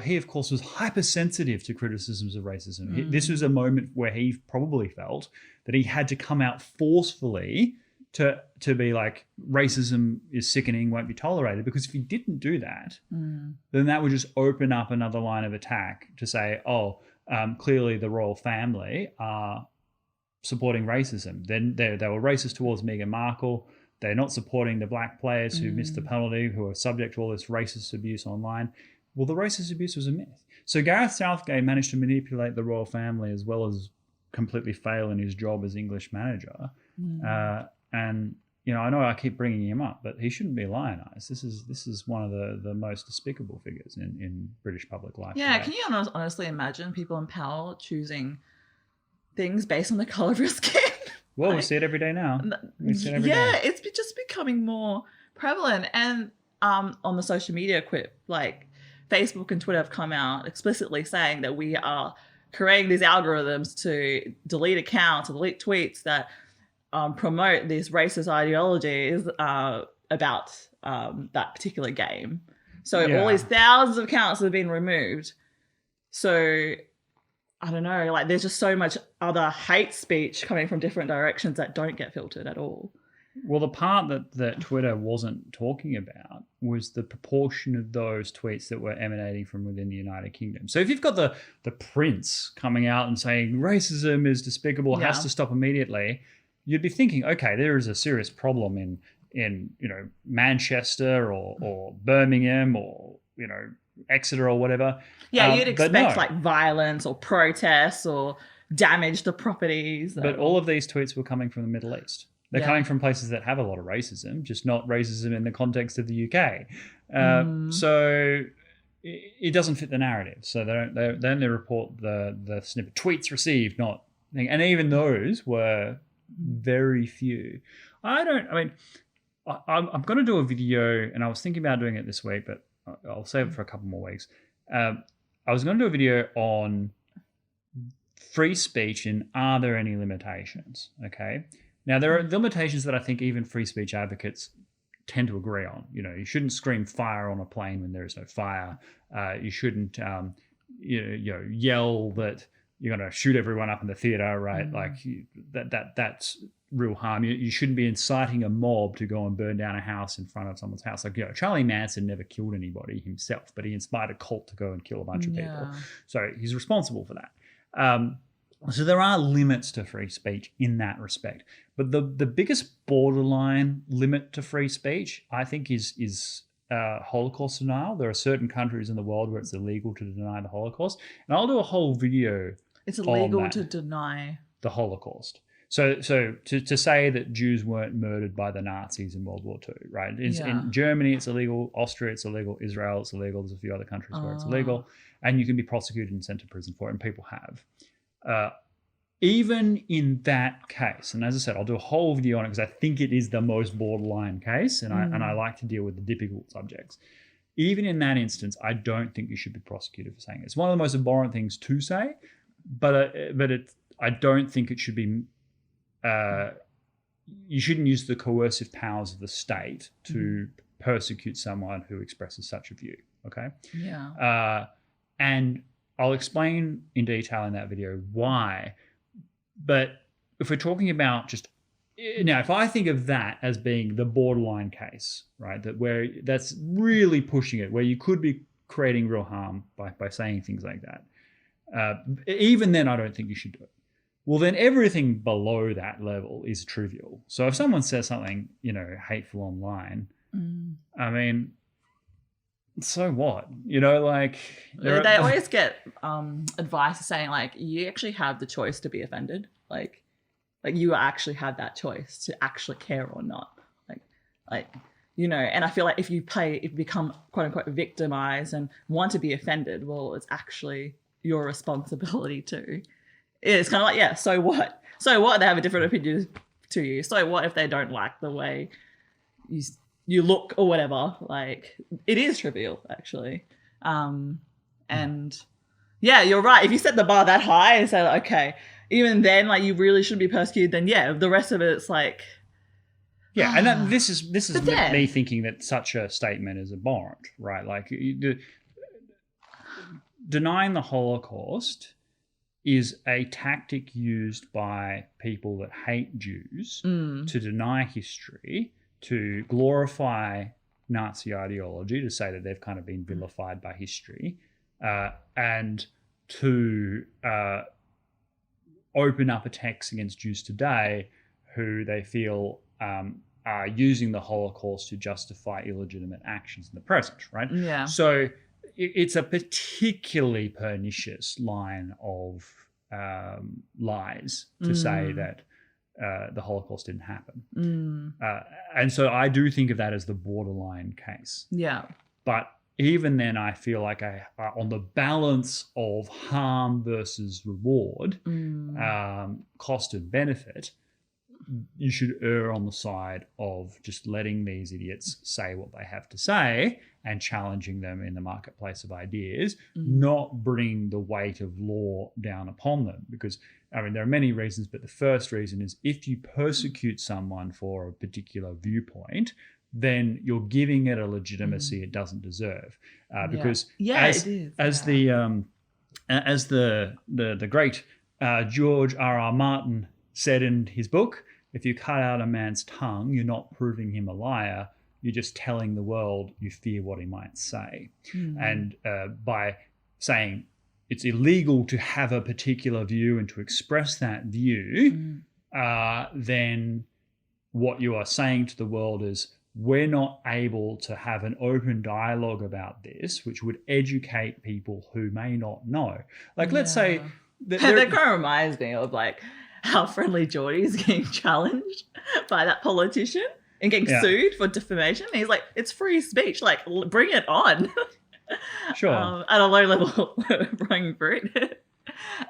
he of course was hypersensitive to criticisms of racism. This was a moment where he probably felt that he had to come out forcefully to be like, racism is sickening, won't be tolerated. Because if you didn't do that, then that would just open up another line of attack to say, clearly the royal family are supporting racism. Then they were racist towards Meghan Markle. They're not supporting the black players who missed the penalty, who are subject to all this racist abuse online. Well, the racist abuse was a myth. So Gareth Southgate managed to manipulate the royal family as well as completely fail in his job as English manager. And I know I keep bringing him up, but he shouldn't be lionized. This is one of the most despicable figures in British public life. Yeah, today. can you honestly imagine people in power choosing things based on the color of your skin? Well, we see it every day now. It's just becoming more prevalent. And on the social media quip, like Facebook and Twitter have come out explicitly saying that we are creating these algorithms to delete accounts or delete tweets that promote these racist ideologies about that particular game. So all these thousands of accounts have been removed. So I don't know, like there's just so much other hate speech coming from different directions that don't get filtered at all. Well, the part that Twitter wasn't talking about was the proportion of those tweets that were emanating from within the United Kingdom. So if you've got the prince coming out and saying racism is despicable, has to stop immediately, you'd be thinking, okay, there is a serious problem in Manchester or Birmingham or Exeter or whatever. Yeah, you'd expect like violence or protests or damage to properties. But all of these tweets were coming from the Middle East. They're coming from places that have a lot of racism, just not racism in the context of the UK. So it doesn't fit the narrative. So they only report the snippet tweets received, not thing. And even those were very few. I'm going to do a video, and I was thinking about doing it this week, but I'll save it for a couple more weeks. I was going to do a video on free speech and are there any limitations? Okay. Now, there are limitations that I think even free speech advocates tend to agree on. You shouldn't scream fire on a plane when there is no fire. You shouldn't yell that you're going to shoot everyone up in the theater, right? Like that's real harm. You shouldn't be inciting a mob to go and burn down a house in front of someone's house. Like, Charlie Manson never killed anybody himself, but he inspired a cult to go and kill a bunch of people. So he's responsible for that. So there are limits to free speech in that respect. But the biggest borderline limit to free speech, I think, is Holocaust denial. There are certain countries in the world where it's illegal to deny the Holocaust. And I'll do a whole video. It's illegal to deny the Holocaust. So to say that Jews weren't murdered by the Nazis in World War II, right? In Germany, it's illegal. Austria, it's illegal. Israel, it's illegal. There's a few other countries where it's illegal. And you can be prosecuted and sent to prison for it, and people have. Even in that case, and as I said, I'll do a whole video on it because I think it is the most borderline case, and I like to deal with the difficult subjects. Even in that instance, I don't think you should be prosecuted for saying it. It's one of the most abhorrent things to say, but I don't think it should be. You shouldn't use the coercive powers of the state to persecute someone who expresses such a view. Okay. Yeah. And I'll explain in detail in that video why. But if we're talking about just now, if I think of that as being the borderline case, right, that's really pushing it, where you could be creating real harm by saying things like that, even then I don't think you should do it. Well, then everything below that level is trivial. So if someone says something, hateful online, I mean, so what? They always get advice saying like you actually have the choice to be offended. Like you actually have that choice to actually care or not. And I feel like if you become quote unquote victimized and want to be offended, well, it's actually your responsibility too. It's kind of like, yeah, so what? So what? They have a different opinion to you. So what if they don't like the way you look or whatever? Like, it is trivial, actually. And yeah, you're right. If you set the bar that high and say, like, okay, even then, like, you really shouldn't be persecuted, then yeah, the rest of it's like, yeah. And this is me thinking that such a statement is abhorrent, right? Like, denying the Holocaust is a tactic used by people that hate Jews to deny history, to glorify Nazi ideology, to say that they've kind of been vilified by history, and to open up attacks against Jews today who they feel are using the Holocaust to justify illegitimate actions in the present, right? Yeah. So it's a particularly pernicious line of lies to say that the Holocaust didn't happen. And so I do think of that as the borderline case. Yeah. But even then, I feel like on the balance of harm versus reward, cost and benefit, you should err on the side of just letting these idiots say what they have to say and challenging them in the marketplace of ideas, not bringing the weight of law down upon them. Because, I mean, there are many reasons, but the first reason is if you persecute someone for a particular viewpoint, then you're giving it a legitimacy it doesn't deserve. Because as the great George R.R. Martin said in his book, if you cut out a man's tongue, you're not proving him a liar. You're just telling the world you fear what he might say. And by saying it's illegal to have a particular view and to express that view, then what you are saying to the world is, we're not able to have an open dialogue about this, which would educate people who may not know. Like, let's say... That kind of reminds me of, like, how Friendly Jordies getting challenged by that politician and getting sued for defamation. And he's like, it's free speech. Like, bring it on. Sure. At a low level, running for it.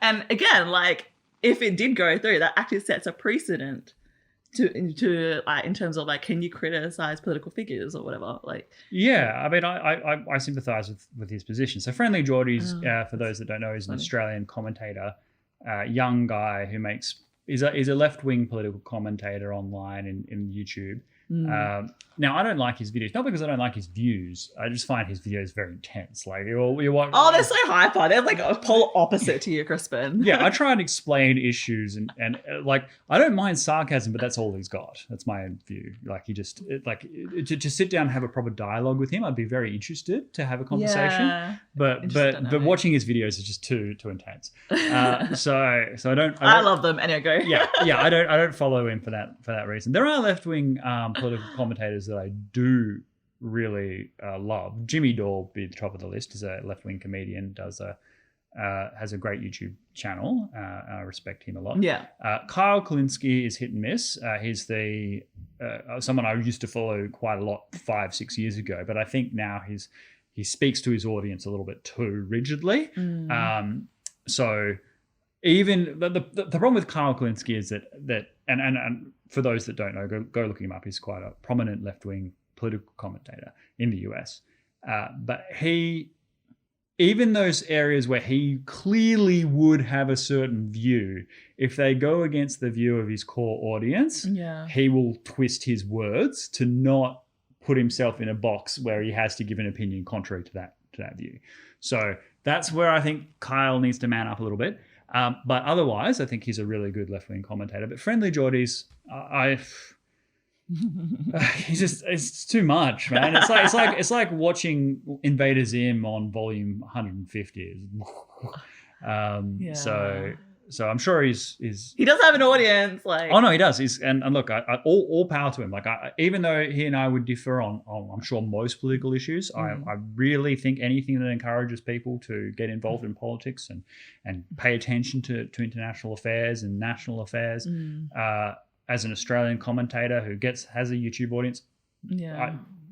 And again, like, if it did go through, that actually sets a precedent to like, in terms of like, can you criticize political figures or whatever? Like, yeah, I mean, I sympathise with his position. So Friendly Jordies, for those that don't know, is an Australian commentator, young guy who is a left wing political commentator online in YouTube. Now, I don't like his videos, not because I don't like his views. I just find his videos very intense. Like, they're so hyper. They're like a polar opposite to you, Crispin. Yeah, I try and explain issues and like, I don't mind sarcasm, but that's all he's got. That's my view. Like, he just to sit down and have a proper dialogue with him, I'd be very interested to have a conversation. Yeah, but watching his videos is just too intense. So I don't. I love them. Anyway, go. yeah. I don't follow him for that reason. There are left wing political commentators that I do really love. Jimmy Dore be the top of the list. Is a left-wing comedian, has a great YouTube channel. I respect him a lot. Yeah. Kyle Kalinske is hit and miss. He's the someone I used to follow quite a lot 5-6 years ago, but I think now he speaks to his audience a little bit too rigidly. So even the problem with Kyle Kalinske is that and for those that don't know, go look him up. He's quite a prominent left-wing political commentator in the US. But even those areas where he clearly would have a certain view, if they go against the view of his core audience, he will twist his words to not put himself in a box where he has to give an opinion contrary to that view. So that's where I think Kyle needs to man up a little bit. But otherwise, I think he's a really good left-wing commentator. But Friendly Jordies, it's too much, man. It's like watching Invader Zim on volume 150. So I'm sure he's he does have an audience. Like, oh no, he does. And look, all power to him. Like, even though he and I would differ on I'm sure most political issues, I really think anything that encourages people to get involved in politics and pay attention to international affairs and national affairs. As an Australian commentator who has a YouTube audience,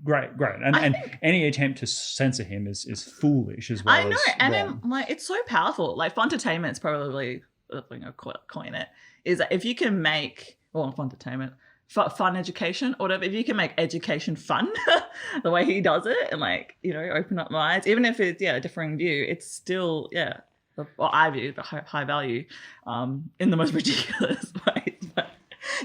great. And any attempt to censor him is foolish as well. I know, and wrong. then, like, it's so powerful. Like, Funtertainment's probably the thing I coin it is that if you can make Funtertainment fun education, or whatever, if you can make education fun, the way he does it, and like, you know, open up minds, even if it's a differing view, it's still I view the high value in the most ridiculous ways. But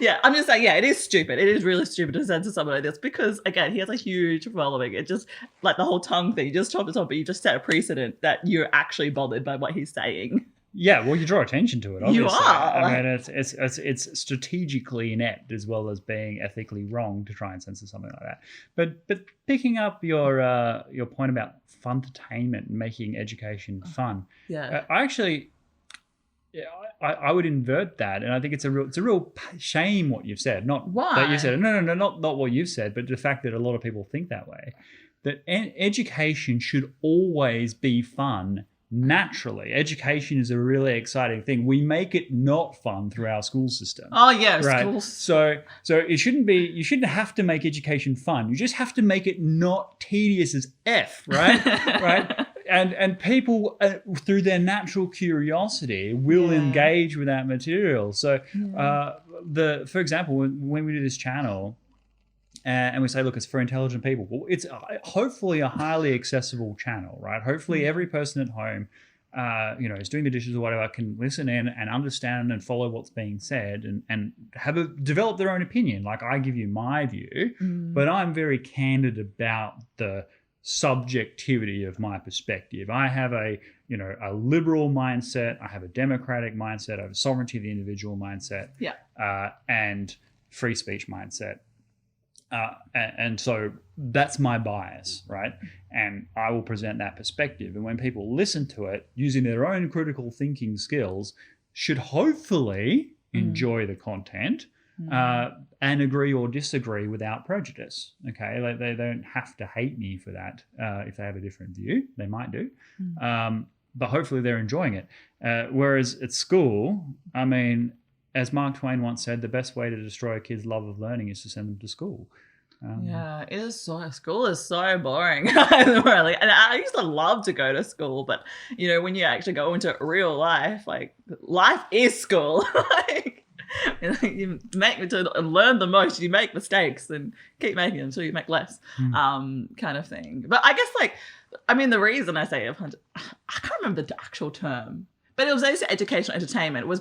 yeah, I'm just saying, it is stupid. It is really stupid to censor someone like this because, again, he has a huge following. It just, like the whole tongue thing, you just chop it off, but you just set a precedent that you're actually bothered by what he's saying. Yeah, well, you draw attention to it, obviously. You are. I mean, it's strategically inept as well as being ethically wrong to try and censor something like that. But picking up your point about funtertainment and making education fun, I would invert that, and I think it's a real shame what you've said. Not why that you said no, not what you've said, but the fact that a lot of people think that way. That education should always be fun, naturally. Education is a really exciting thing. We make it not fun through our school system. Oh yeah, Right. schools. So it shouldn't be. You shouldn't have to make education fun. You just have to make it not tedious as f. Right. Right. And people through their natural curiosity will engage with that material. So for example, when we do this channel. And we say, look, it's for intelligent people. Well, it's hopefully a highly accessible channel, right? Hopefully every person at home, is doing the dishes or whatever, can listen in and understand and follow what's being said and develop their own opinion. Like I give you my view, but I'm very candid about the subjectivity of my perspective. I have a liberal mindset. I have a democratic mindset. I have a sovereignty of the individual mindset. And free speech mindset. And so that's my bias, right? And I will present that perspective. And when people listen to it using their own critical thinking skills, should hopefully enjoy the content and agree or disagree without prejudice. Okay, they don't have to hate me for that. If they have a different view, they might do. But hopefully they're enjoying it. Whereas at school, I mean, as Mark Twain once said, the best way to destroy a kid's love of learning is to send them to school. It is school is so boring. Really. And I used to love to go to school, but when you actually go into real life, like life is school. Like you make to learn the most, you make mistakes and keep making them until you make less, kind of thing. But I guess the reason I say I can't remember the actual term, but it was basically educational entertainment. It was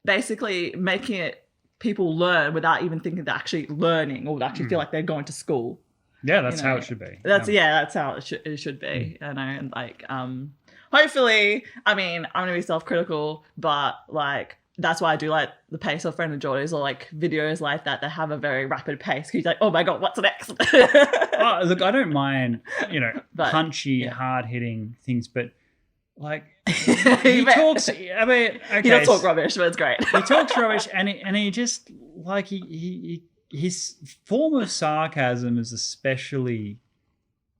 basically making it people learn without even thinking they're actually learning or actually feel like they're going to school. Yeah, that's how it should be. That's how it should be. And hopefully, I'm gonna be self-critical, but that's why I do like the pace of Friend and Jordies or videos like that have a very rapid pace. Because you're like, oh my god, what's next? Look, I don't mind punchy, hard-hitting things, but he talks. He don't talk rubbish, but it's great. He talks rubbish, and he just his form of sarcasm is especially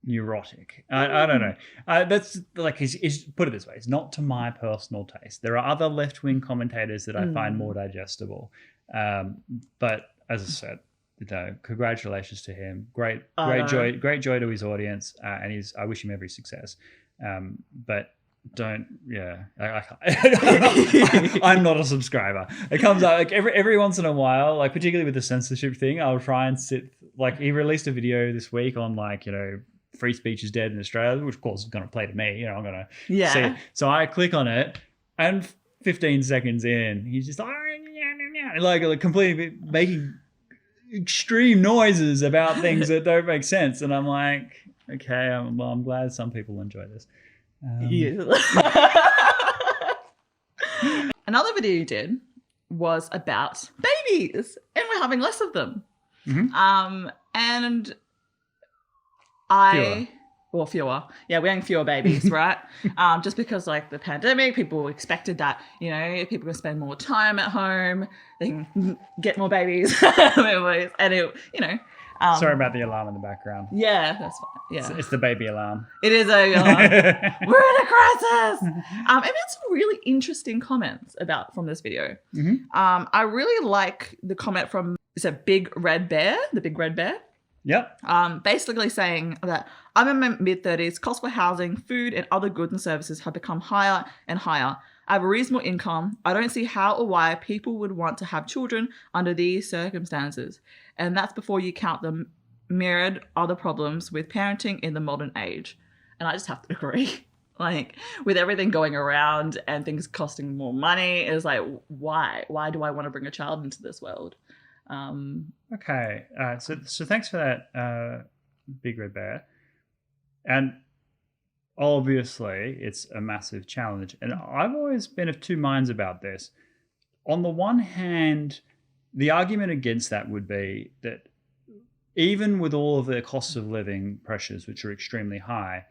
neurotic. I don't know. That's he's put it this way. It's not to my personal taste. There are other left-wing commentators that I find more digestible. But as I said, congratulations to him. Great joy to his audience, and I wish him every success. But don't I'm not a subscriber. It comes out every once in a while, particularly with the censorship thing, I'll try and sit he released a video this week on free speech is dead in Australia, which of course is going to play to me. I'm going to see it. So I click on it, and 15 seconds in, he's just completely making extreme noises about things that don't make sense, and I'm like, okay, I'm glad some people enjoy this. Another video you did was about babies, and we're having less of them. And fewer. Yeah, we're having fewer babies, right? Just because the pandemic, people expected that, people can spend more time at home, they can get more babies, and sorry about the alarm in the background. Yeah, that's fine. Yeah, it's the baby alarm. It is a alarm. We're in a crisis. And we had some really interesting comments from this video. I really like the comment from the Big Red Bear. Yep. Basically saying that I'm in my mid-30s, costs for housing, food, and other goods and services have become higher and higher. I have a reasonable income. I don't see how or why people would want to have children under these circumstances. And that's before you count the myriad other problems with parenting in the modern age. And I just have to agree. With everything going around and things costing more money, it's why? Why do I want to bring a child into this world? Okay. So thanks for that, Big Red Bear. And obviously, it's a massive challenge. And I've always been of two minds about this. On the one hand, the argument against that would be that even with all of the costs of living pressures, which are extremely high,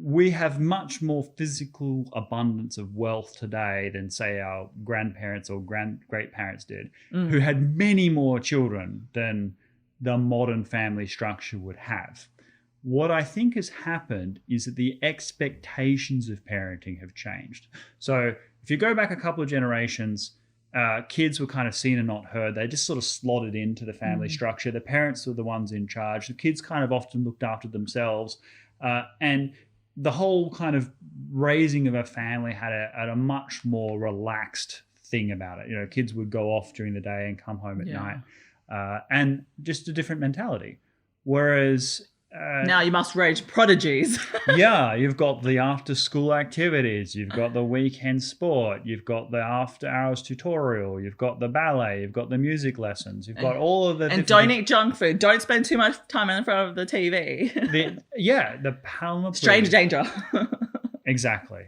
we have much more physical abundance of wealth today than, say, our grandparents or great-parents did, who had many more children than the modern family structure would have. What I think has happened is that the expectations of parenting have changed. So if you go back a couple of generations, kids were kind of seen and not heard. They just sort of slotted into the family structure. The parents were the ones in charge. The kids kind of often looked after themselves. And the whole kind of raising of a family had a much more relaxed thing about it. You know, kids would go off during the day and come home at night. And just a different mentality. Whereas now you must raise prodigies. yeah, you've got the after-school activities, you've got the weekend sport, you've got the after-hours tutorial, you've got the ballet, you've got the music lessons, you've got all of the... And don't eat junk food. Don't spend too much time in front of the TV. the Palmer... Strange danger. Exactly.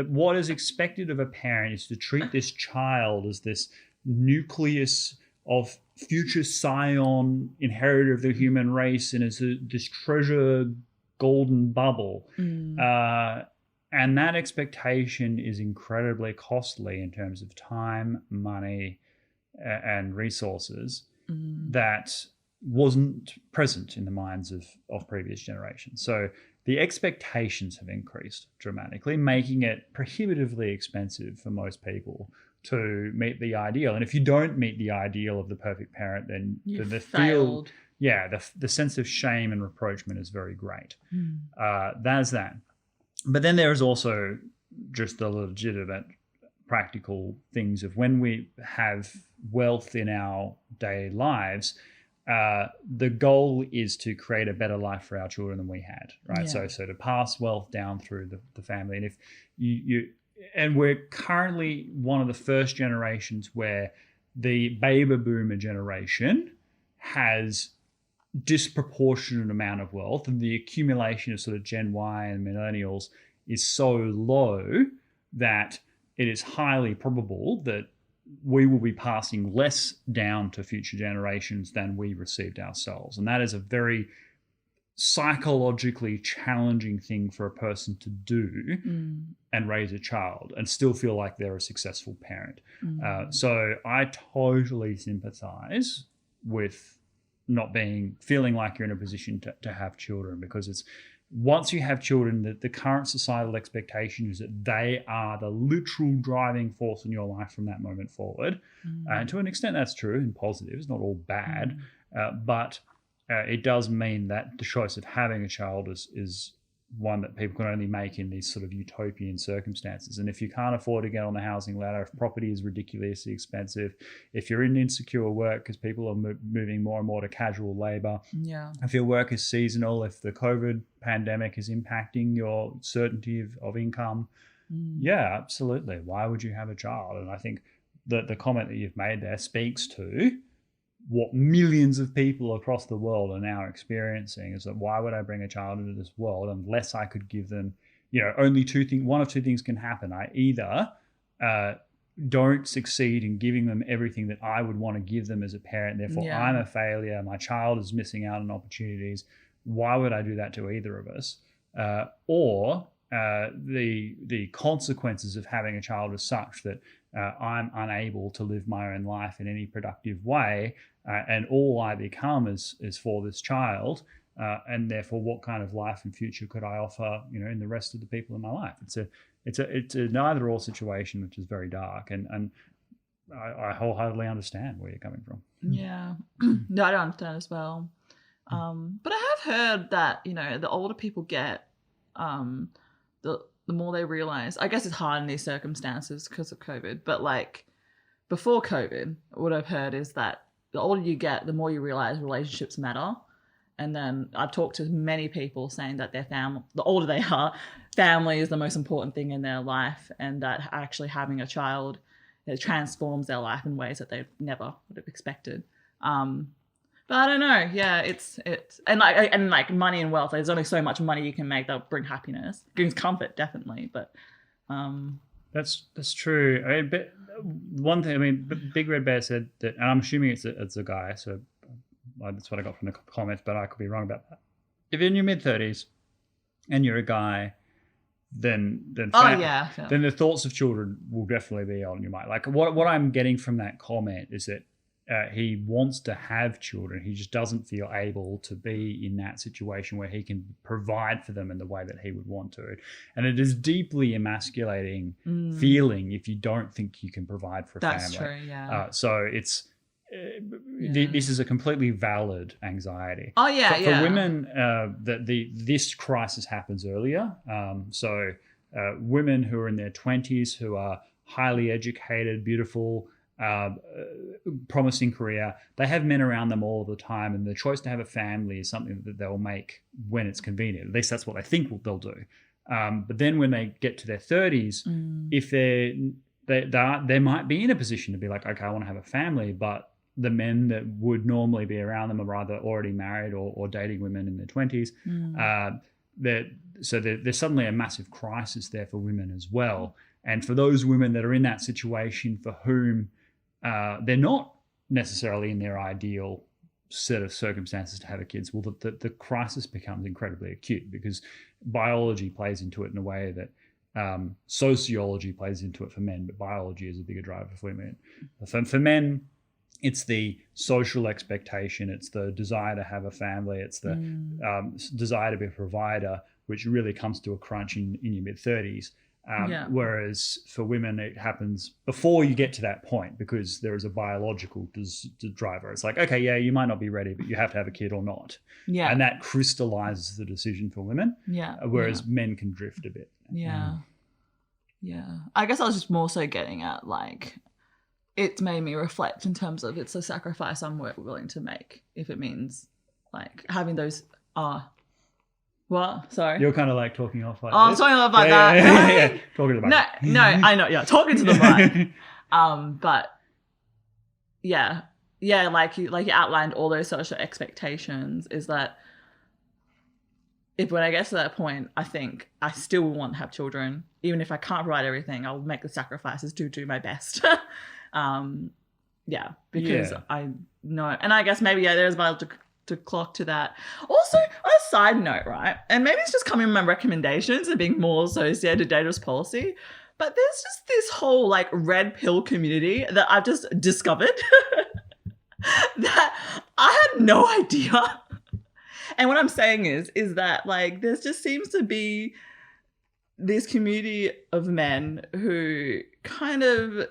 What is expected of a parent is to treat this child as this nucleus of future scion, inheritor of the human race, and as this treasure golden bubble. And that expectation is incredibly costly in terms of time, money, and resources that wasn't present in the minds of previous generations. So the expectations have increased dramatically, making it prohibitively expensive for most people to meet the ideal. And if you don't meet the ideal of the perfect parent, then the failed. The sense of shame and reproachment is very great. That's that. But then there is also just the legitimate practical things of when we have wealth in our daily lives, the goal is to create a better life for our children than we had, right? So to pass wealth down through the family. And if and we're currently one of the first generations where the baby boomer generation has disproportionate amount of wealth, and the accumulation of sort of Gen Y and millennials is so low that it is highly probable that we will be passing less down to future generations than we received ourselves. And that is a very psychologically challenging thing for a person to do and raise a child and still feel like they're a successful parent. So I totally sympathize with not feeling like you're in a position to have children, because it's once you have children, the current societal expectation is that they are the literal driving force in your life from that moment forward. And to an extent that's true and positive. It's not all bad, but it does mean that the choice of having a child is one that people can only make in these sort of utopian circumstances. And if you can't afford to get on the housing ladder, if property is ridiculously expensive, if you're in insecure work because people are moving more and more to casual labor, if your work is seasonal, if the COVID pandemic is impacting your certainty of income, absolutely. Why would you have a child? And I think that the comment that you've made there speaks to what millions of people across the world are now experiencing, is that why would I bring a child into this world unless I could give them, only one of two things can happen. I either don't succeed in giving them everything that I would want to give them as a parent, therefore I'm a failure, my child is missing out on opportunities. Why would I do that to either of us? Or the consequences of having a child are such that I'm unable to live my own life in any productive way, and all I become is for this child, and therefore what kind of life and future could I offer, in the rest of the people in my life? It's a neither or situation, which is very dark, and I wholeheartedly understand where you're coming from. Yeah, no, I don't understand as well. But I have heard that the older people get, the more they realize, I guess it's hard in these circumstances because of COVID, but like before COVID, what I've heard is that the older you get, the more you realize relationships matter. And then I've talked to many people saying that their family, the older they are, family is the most important thing in their life, and that actually having a child, it transforms their life in ways that they never would have expected. But I don't know. Yeah, it's and like money and wealth. There's only so much money you can make that'll bring happiness, brings comfort, definitely. But that's true. But one thing, Big Red Bear said that, and I'm assuming it's a guy, so that's what I got from the comments, but I could be wrong about that. If you're in your mid-30s and you're a guy, then the thoughts of children will definitely be on your mind. Like what I'm getting from that comment is that he wants to have children. He just doesn't feel able to be in that situation where he can provide for them in the way that he would want to. And it is deeply emasculating feeling if you don't think you can provide for a family. That's true, yeah. So it's this is a completely valid anxiety. Oh yeah, For women, this crisis happens earlier. Women who are in their 20s, who are highly educated, beautiful, promising career, they have men around them all the time, and the choice to have a family is something that they'll make when it's convenient. At least that's what they think they'll do. But then when they get to their 30s, if they might be in a position to be like, okay, I want to have a family, but the men that would normally be around them are either already married or dating women in their 20s. So there's suddenly a massive crisis there for women as well. And for those women that are in that situation for whom they're not necessarily in their ideal set of circumstances to have a kids, well, the crisis becomes incredibly acute because biology plays into it in a way that sociology plays into it for men, but biology is a bigger driver for women. For men, it's the social expectation, it's the desire to have a family, it's the desire to be a provider, which really comes to a crunch in your mid-30s. Whereas for women, it happens before you get to that point because there is a biological driver. It's like, okay, yeah, you might not be ready, but you have to have a kid or not. Yeah. And that crystallizes the decision for women. Yeah. Whereas men can drift a bit. Yeah. I guess I was just more so getting at like, it's made me reflect in terms of it's a sacrifice I'm willing to make if it means like having those what? Sorry. You're kind of like talking off like this. I'm talking off like that. Yeah. Talking to the mic. No, I know. Yeah, talking to the mic. But yeah, like you outlined all those social expectations. Is that when I get to that point, I think I still want to have children, even if I can't provide everything. I'll make the sacrifices to do my best. Because I know, and I guess maybe there's about to clock to that. Also, on a side note, right, and maybe it's just coming from my recommendations and being more associated to dangerous policy, but there's just this whole like red pill community that I've just discovered that I had no idea. And what I'm saying is that like there just seems to be this community of men who kind of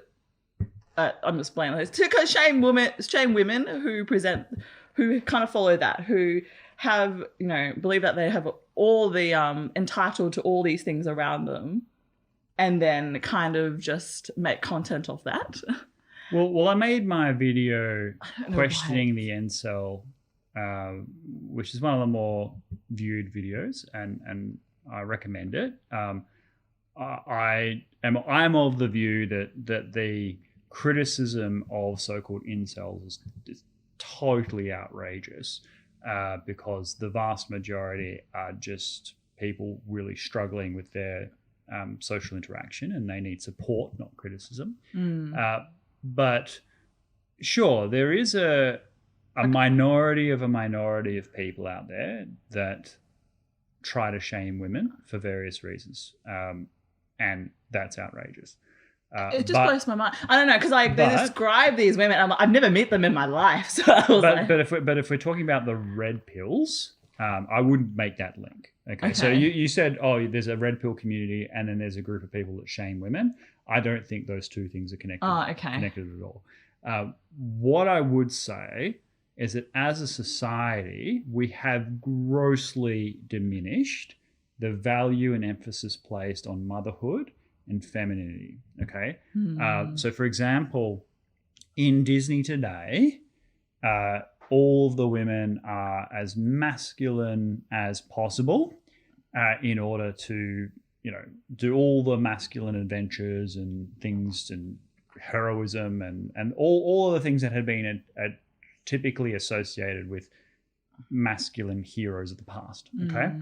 I'm explaining this to shame women who kind of follow that, who have, believe that they have all the entitled to all these things around them, and then kind of just make content of that. Well, I made my video questioning the incel, which is one of the more viewed videos, and I recommend it. I'm of the view that the criticism of so-called incels is totally outrageous because the vast majority are just people really struggling with their social interaction, and they need support, not criticism. But sure, there is a minority of people out there that try to shame women for various reasons, and that's outrageous. It just blows my mind. I don't know, because they describe these women. I've never met them in my life. So but if we're talking about the red pills, I wouldn't make that link. Okay. So you said, there's a red pill community, and then there's a group of people that shame women. I don't think those two things are connected. Connected at all. What I would say is that as a society, we have grossly diminished the value and emphasis placed on motherhood and femininity. Okay. So for example, in Disney today, all of the women are as masculine as possible in order to, do all the masculine adventures and things and heroism and all of the things that had been typically associated with masculine heroes of the past. Okay.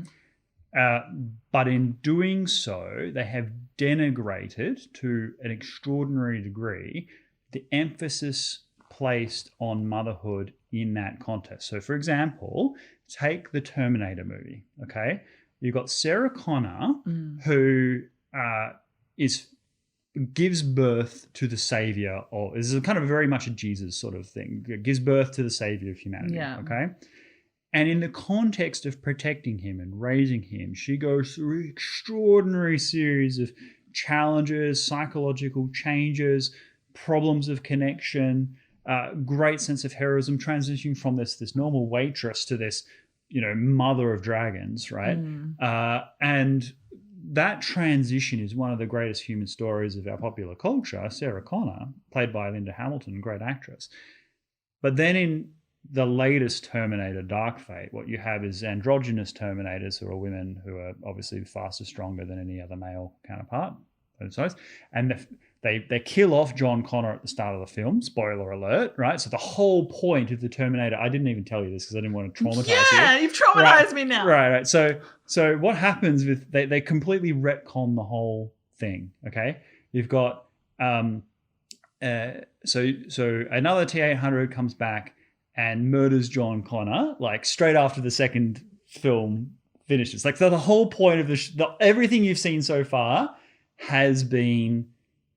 But in doing so, they have denigrated to an extraordinary degree the emphasis placed on motherhood in that context. So, for example, take the Terminator movie, okay? You've got Sarah Connor, who gives birth to the savior, or this is kind of very much a Jesus sort of thing. It gives birth to the savior of humanity. Yeah. Okay. And in the context of protecting him and raising him, she goes through an extraordinary series of challenges, psychological changes, problems of connection, great sense of heroism, transitioning from this normal waitress to this, mother of dragons, right? And that transition is one of the greatest human stories of our popular culture. Sarah Connor, played by Linda Hamilton, great actress. But then in the latest Terminator, Dark Fate, what you have is androgynous Terminators, who are women who are obviously faster, stronger than any other male counterpart. And they kill off John Connor at the start of the film. Spoiler alert, right? So the whole point of the Terminator, I didn't even tell you this because I didn't want to traumatize you. Yeah, you've traumatized me now. Right. So what happens with they completely retcon the whole thing. Okay, you've got so another T-800 comes back and murders John Connor like straight after the second film finishes. Like the whole point of everything you've seen so far has been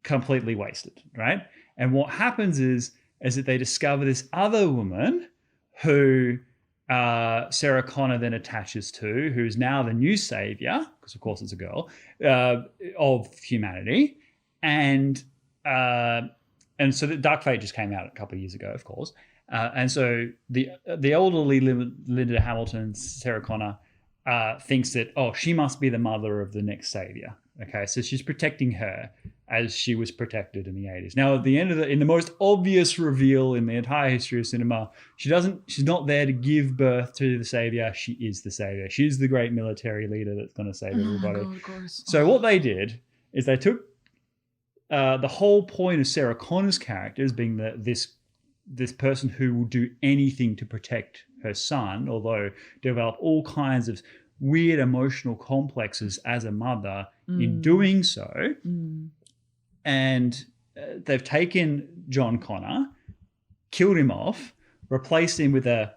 completely wasted, right? And what happens is that they discover this other woman who Sarah Connor then attaches to, who's now the new savior, because of course it's a girl, of humanity. And so the Dark Fate just came out a couple of years ago, of course. And so the elderly Linda Hamilton, Sarah Connor, thinks that, she must be the mother of the next savior. Okay, so she's protecting her as she was protected in the 80s. Now, at the end in the most obvious reveal in the entire history of cinema, she's not there to give birth to the savior. She is the savior. She's the great military leader that's going to save everybody. God, of course. So what they did is they took the whole point of Sarah Connor's character as being this person who will do anything to protect her son, although develop all kinds of weird emotional complexes as a mother in doing so. And they've taken John Connor, killed him off, replaced him with a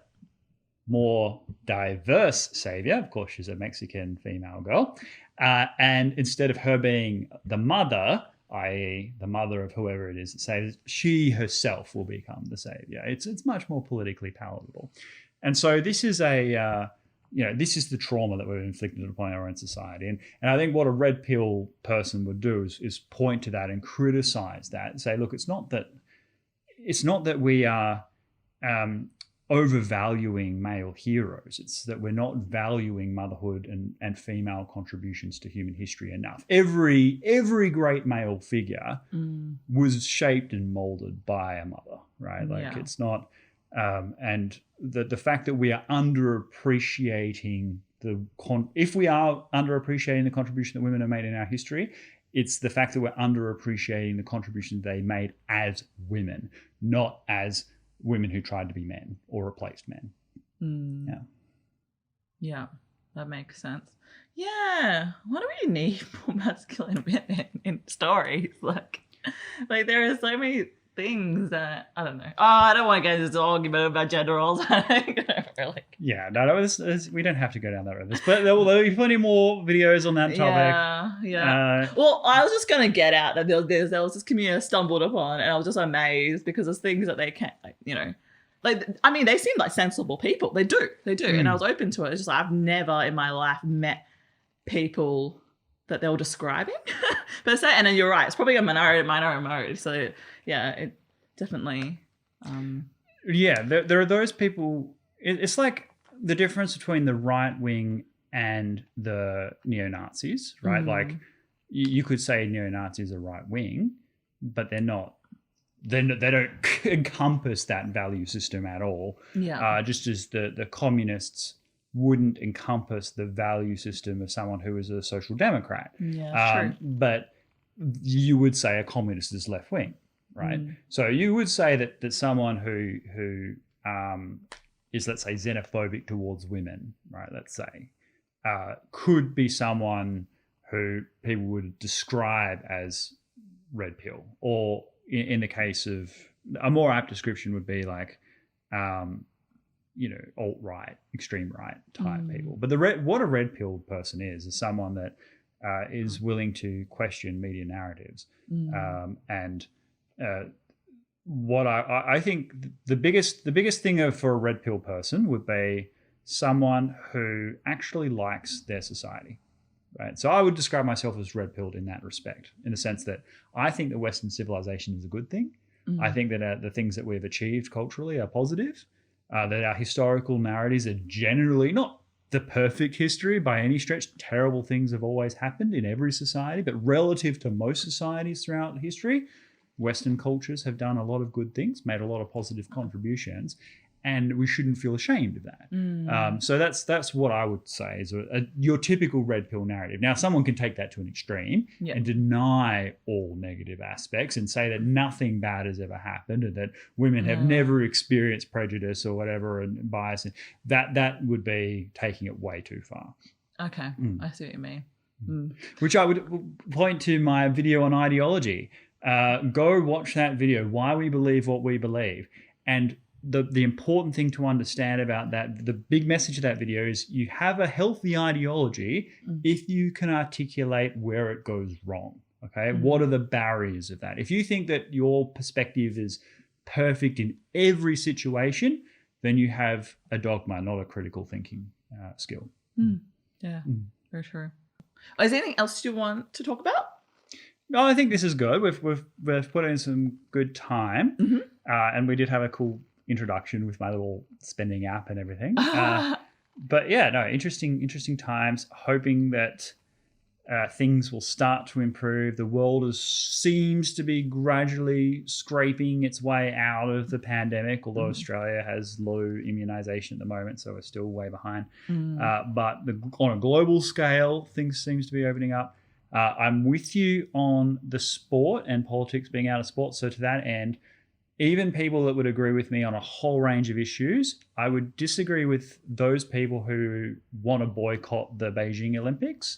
more diverse savior. Of course, she's a Mexican female girl. And instead of her being the mother, i.e. the mother of whoever it is that saves, she herself will become the savior. It's much more politically palatable. And so this is this is the trauma that we've inflicted upon our own society. And I think what a red pill person would do is point to that and criticize that and say, look, it's not that we are overvaluing male heroes. It's that we're not valuing motherhood and female contributions to human history enough. Every great male figure was shaped and molded by a mother, right? Like it's not... and the fact that we are underappreciating if we are underappreciating the contribution that women have made in our history, it's the fact that we're underappreciating the contribution they made as women, not as women who tried to be men or replaced men. Yeah, that makes sense. Yeah, why do we need more masculine women in stories? Like there are so many things that I don't know. I don't want to get into this argument about gender roles. Really. Yeah, no, we don't have to go down that road. But there will be plenty more videos on that topic. Yeah. Well, I was just gonna get out that there was this community I stumbled upon, and I was just amazed because there's things that they can't, they seem like sensible people. They do, and I was open to it. It's just like I've never in my life met people that they were describing per se. And then you're right, it's probably a minority. So yeah, it definitely. There are those people. It's like the difference between the right wing and the neo-Nazis, right? Like you could say neo-Nazis are right wing, but they're not. They don't encompass that value system at all. Yeah. Just as the communists wouldn't encompass the value system of someone who is a social democrat. Yeah, true. But you would say a communist is left wing, right? So you would say that someone who is, let's say, xenophobic towards women, right? Let's say, could be someone who people would describe as red pill, or in the case of a more apt description would be like, alt-right, extreme right type people. But what a red pill person is someone that is willing to question media narratives. And what I think the biggest thing for a red pill person would be someone who actually likes their society. Right. So I would describe myself as red pilled in that respect, in the sense that I think that Western civilization is a good thing. I think that the things that we've achieved culturally are positive, that our historical narratives are generally not the perfect history by any stretch. Terrible things have always happened in every society, but relative to most societies throughout history, Western cultures have done a lot of good things, made a lot of positive contributions, and we shouldn't feel ashamed of that. So that's what I would say is your typical red pill narrative. Now, someone can take that to an extreme and deny all negative aspects and say that nothing bad has ever happened and that women have never experienced prejudice or whatever and bias. That would be taking it way too far. Okay, I see what you mean. Which I would point to my video on ideology. Go watch that video, Why We Believe What We Believe. And the important thing to understand about that, the big message of that video is you have a healthy ideology if you can articulate where it goes wrong. Okay. What are the barriers of that? If you think that your perspective is perfect in every situation, then you have a dogma, not a critical thinking skill. Yeah, very true. Is there anything else you want to talk about? No, I think this is good. We've put in some good time, and we did have a cool introduction with my little spending app and everything. But yeah, no, interesting times. Hoping that things will start to improve. The world seems to be gradually scraping its way out of the pandemic, although Australia has low immunization at the moment, so we're still way behind. But on a global scale, things seems to be opening up. I'm with you on the sport and politics being out of sport. So to that end, even people that would agree with me on a whole range of issues, I would disagree with those people who want to boycott the Beijing Olympics,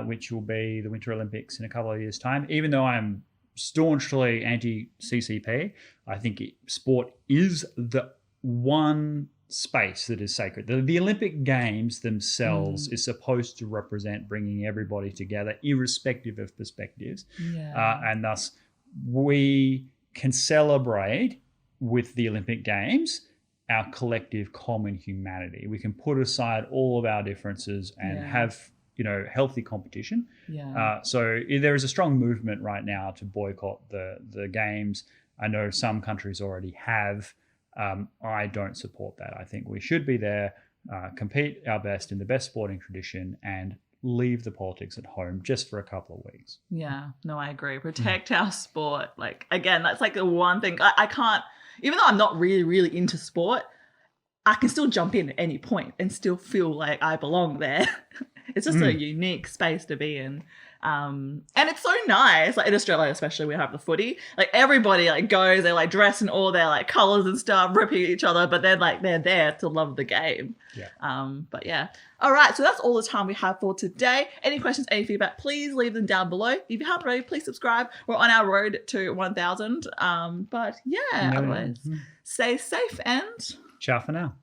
which will be the Winter Olympics in a couple of years' time. Even though I'm staunchly anti-CCP, I think sport is the one space that is sacred. The Olympic Games themselves is supposed to represent bringing everybody together, irrespective of perspectives. And thus, we can celebrate with the Olympic Games our collective common humanity. We can put aside all of our differences and have, healthy competition. So there is a strong movement right now to boycott the games. I know some countries already have. I don't support that. I think we should be there, compete our best in the best sporting tradition, and leave the politics at home just for a couple of weeks. Yeah, no, I agree. Protect our sport. Like, again, that's like the one thing I can't, even though I'm not really, really into sport, I can still jump in at any point and still feel like I belong there. It's just a unique space to be in. And it's so nice. Like in Australia, especially, we have the footy. Like everybody like goes, they like dress in all their like colours and stuff, ripping each other, but then like they're there to love the game. But yeah. All right, so that's all the time we have for today. Any questions, any feedback, please leave them down below. If you haven't already, please subscribe. We're on our road to 1,000. But yeah, otherwise, stay safe and ciao for now.